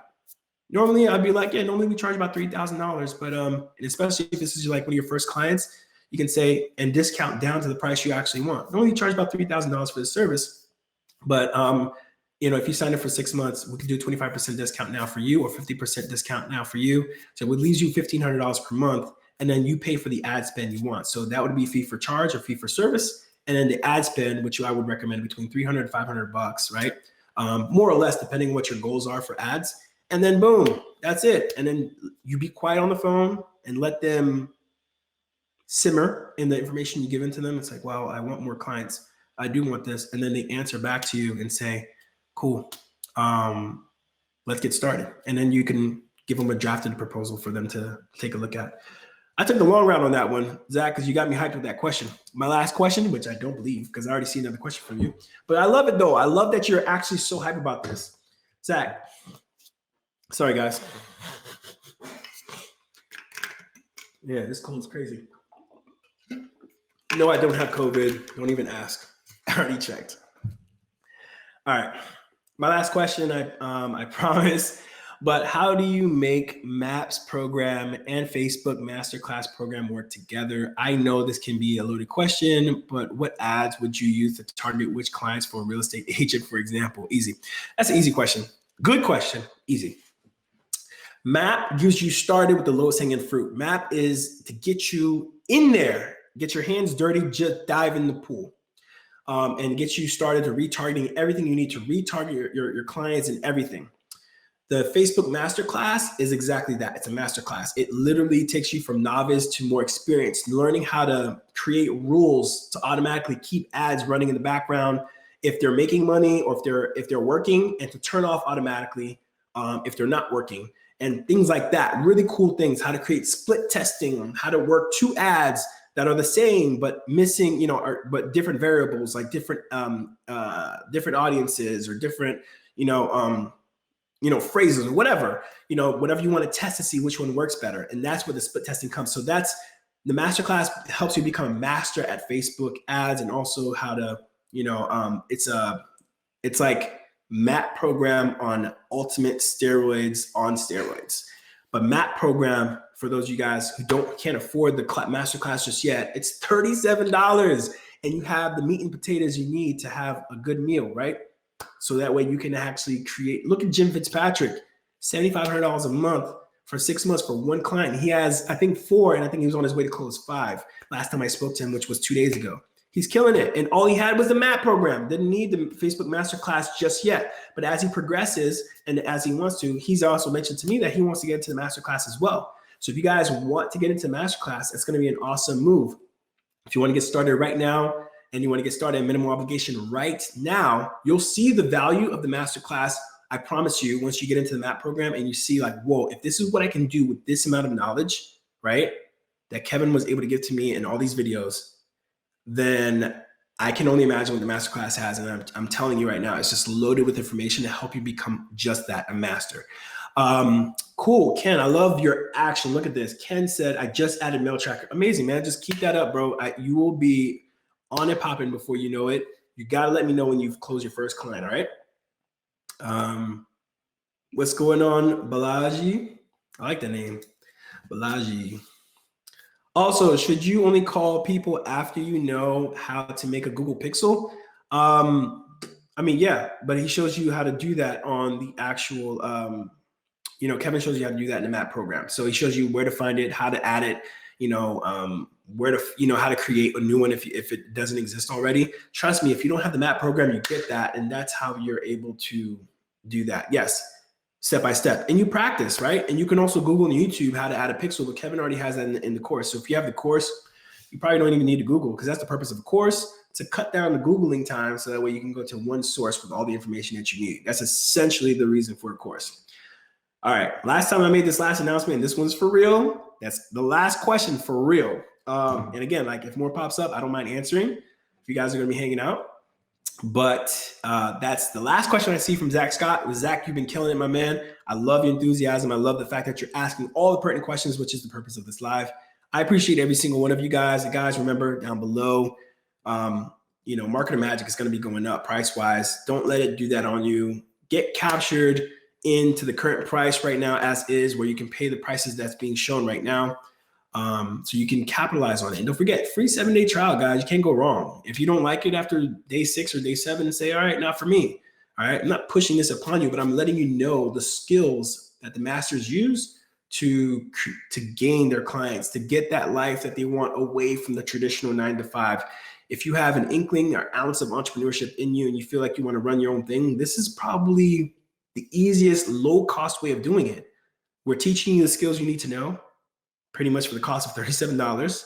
Normally I'd be like, yeah, normally we charge about $3,000, but and especially if this is like one of your first clients, you can say, and discount down to the price you actually want. Normally you charge about $3,000 for the service. But if you sign up for 6 months, we can do a 25% discount now for you, or 50% discount now for you. So it leaves you $1,500 per month, and then you pay for the ad spend you want. So that would be fee for charge or fee for service. And then the ad spend, which I would recommend between $300 and $500, right? More or less, depending on what your goals are for ads. And then boom, that's it. And then you be quiet on the phone and let them simmer in the information you give into them. It's like, well, I want more clients. I do want this. And then they answer back to you and say, cool, let's get started. And then you can give them a drafted proposal for them to take a look at. I took the long route on that one, Zach, because you got me hyped with that question. My last question, which I don't believe, because I already see another question from you, but I love it though. I love that you're actually so hyped about this. Zach, sorry guys. Yeah, this cold's crazy. No, I don't have COVID. Don't even ask. I already checked. All right. My last question, I promise. But how do you make MAPS program and Facebook Masterclass program work together? I know this can be a loaded question, but what ads would you use to target which clients for a real estate agent, for example? Easy. That's an easy question. Good question. Easy. MAP gives you started with the lowest hanging fruit. MAP is to get you in there, get your hands dirty, just dive in the pool. And get you started to retargeting everything you need to retarget your clients and everything. The Facebook Masterclass is exactly that. It's a masterclass. It literally takes you from novice to more experienced, learning how to create rules to automatically keep ads running in the background if they're making money or if they're working, and to turn off automatically if they're not working, and things like that. Really cool things, how to create split testing, how to work 2 ads that are the same but missing, but different variables, like different audiences or different, phrases or whatever, whatever you want to test to see which one works better. And that's where the split testing comes. So that's the masterclass, helps you become a master at Facebook ads, and also how to, it's like MAP program on ultimate steroids on steroids. But MAP program, for those of you guys who can't afford the masterclass just yet, it's $37, and you have the meat and potatoes you need to have a good meal, right? So that way you can actually create. Look at Jim Fitzpatrick, $7,500 a month for 6 months for one client. He has, I think, 4, and I think he was on his way to close 5 last time I spoke to him, which was 2 days ago. He's killing it. And all he had was the MAP program. Didn't need the Facebook Masterclass just yet. But as he progresses and as he wants to, he's also mentioned to me that he wants to get into the Masterclass as well. So if you guys want to get into Masterclass, it's going to be an awesome move. If you want to get started right now and you want to get started at minimal obligation right now, you'll see the value of the Masterclass. I promise you, once you get into the MAP program and you see like, whoa, if this is what I can do with this amount of knowledge, right, that Kevin was able to give to me in all these videos, then I can only imagine what the masterclass has. And I'm telling you right now, it's just loaded with information to help you become just that, a master. Cool, Ken, I love your action. Look at this. Ken said, I just added mail tracker. Amazing, man. Just keep that up, bro. You will be on and popping before you know it. You got to let me know when you've closed your first client, all right? What's going on, Balaji? I like the name, Balaji. Also, should you only call people after you know how to make a Google Pixel? I mean, yeah, but he shows you how to do that on the actual, Kevin shows you how to do that in the MAP program. So he shows you where to find it, how to add it, where to, how to create a new one if it doesn't exist already. Trust me, if you don't have the MAP program, you get that. And that's how you're able to do that. Yes. Step by step, and you practice, right? And you can also Google on YouTube how to add a pixel, but Kevin already has that in the course. So if you have the course, you probably don't even need to Google, because that's the purpose of the course, to cut down the Googling time, so that way you can go to one source with all the information that you need. That's essentially the reason for a course. All right, last time I made this last announcement, and this one's for real. That's the last question for real. And again, like if more pops up, I don't mind answering if you guys are gonna be hanging out. But that's the last question I see from Zach Scott. Zach, you've been killing it, my man. I love your enthusiasm. I love the fact that you're asking all the pertinent questions, which is the purpose of this live. I appreciate every single one of you guys. And guys, remember down below, MarketerMagic is going to be going up price-wise. Don't let it do that on you. Get captured into the current price right now as is, where you can pay the prices that's being shown right now. So you can capitalize on it. And don't forget, free 7-day trial, guys. You can't go wrong. If you don't like it after day 6 or day 7, say, all right, not for me. All right, I'm not pushing this upon you, but I'm letting you know the skills that the masters use to gain their clients, to get that life that they want away from the traditional 9-to-5. If you have an inkling or ounce of entrepreneurship in you and you feel like you want to run your own thing, this is probably the easiest, low-cost way of doing it. We're teaching you the skills you need to know, pretty much for the cost of $37,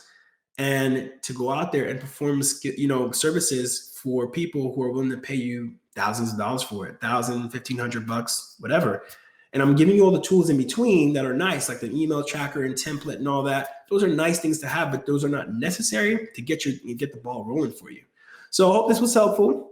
and to go out there and perform, services for people who are willing to pay you thousands of dollars for it, $1,000, $1,500, whatever. And I'm giving you all the tools in between that are nice, like the email tracker and template and all that. Those are nice things to have, but those are not necessary to get the ball rolling for you. So I hope this was helpful.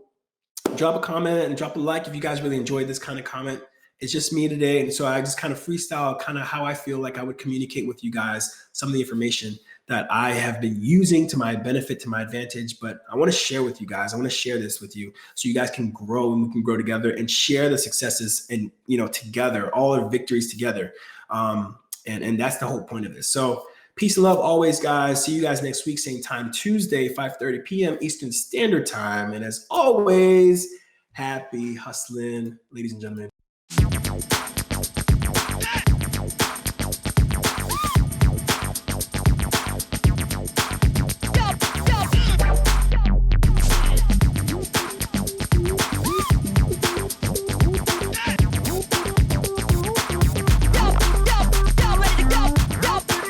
Drop a comment and drop a like if you guys really enjoyed this kind of comment. It's just me today. And so I just kind of freestyle kind of how I feel like I would communicate with you guys some of the information that I have been using to my benefit, to my advantage. But I want to share with you guys. I want to share this with you so you guys can grow and we can grow together and share the successes and, together, all our victories together. And that's the whole point of this. So peace and love always, guys. See you guys next week, same time, Tuesday, 5:30 p.m. Eastern Standard Time. And as always, happy hustling, ladies and gentlemen.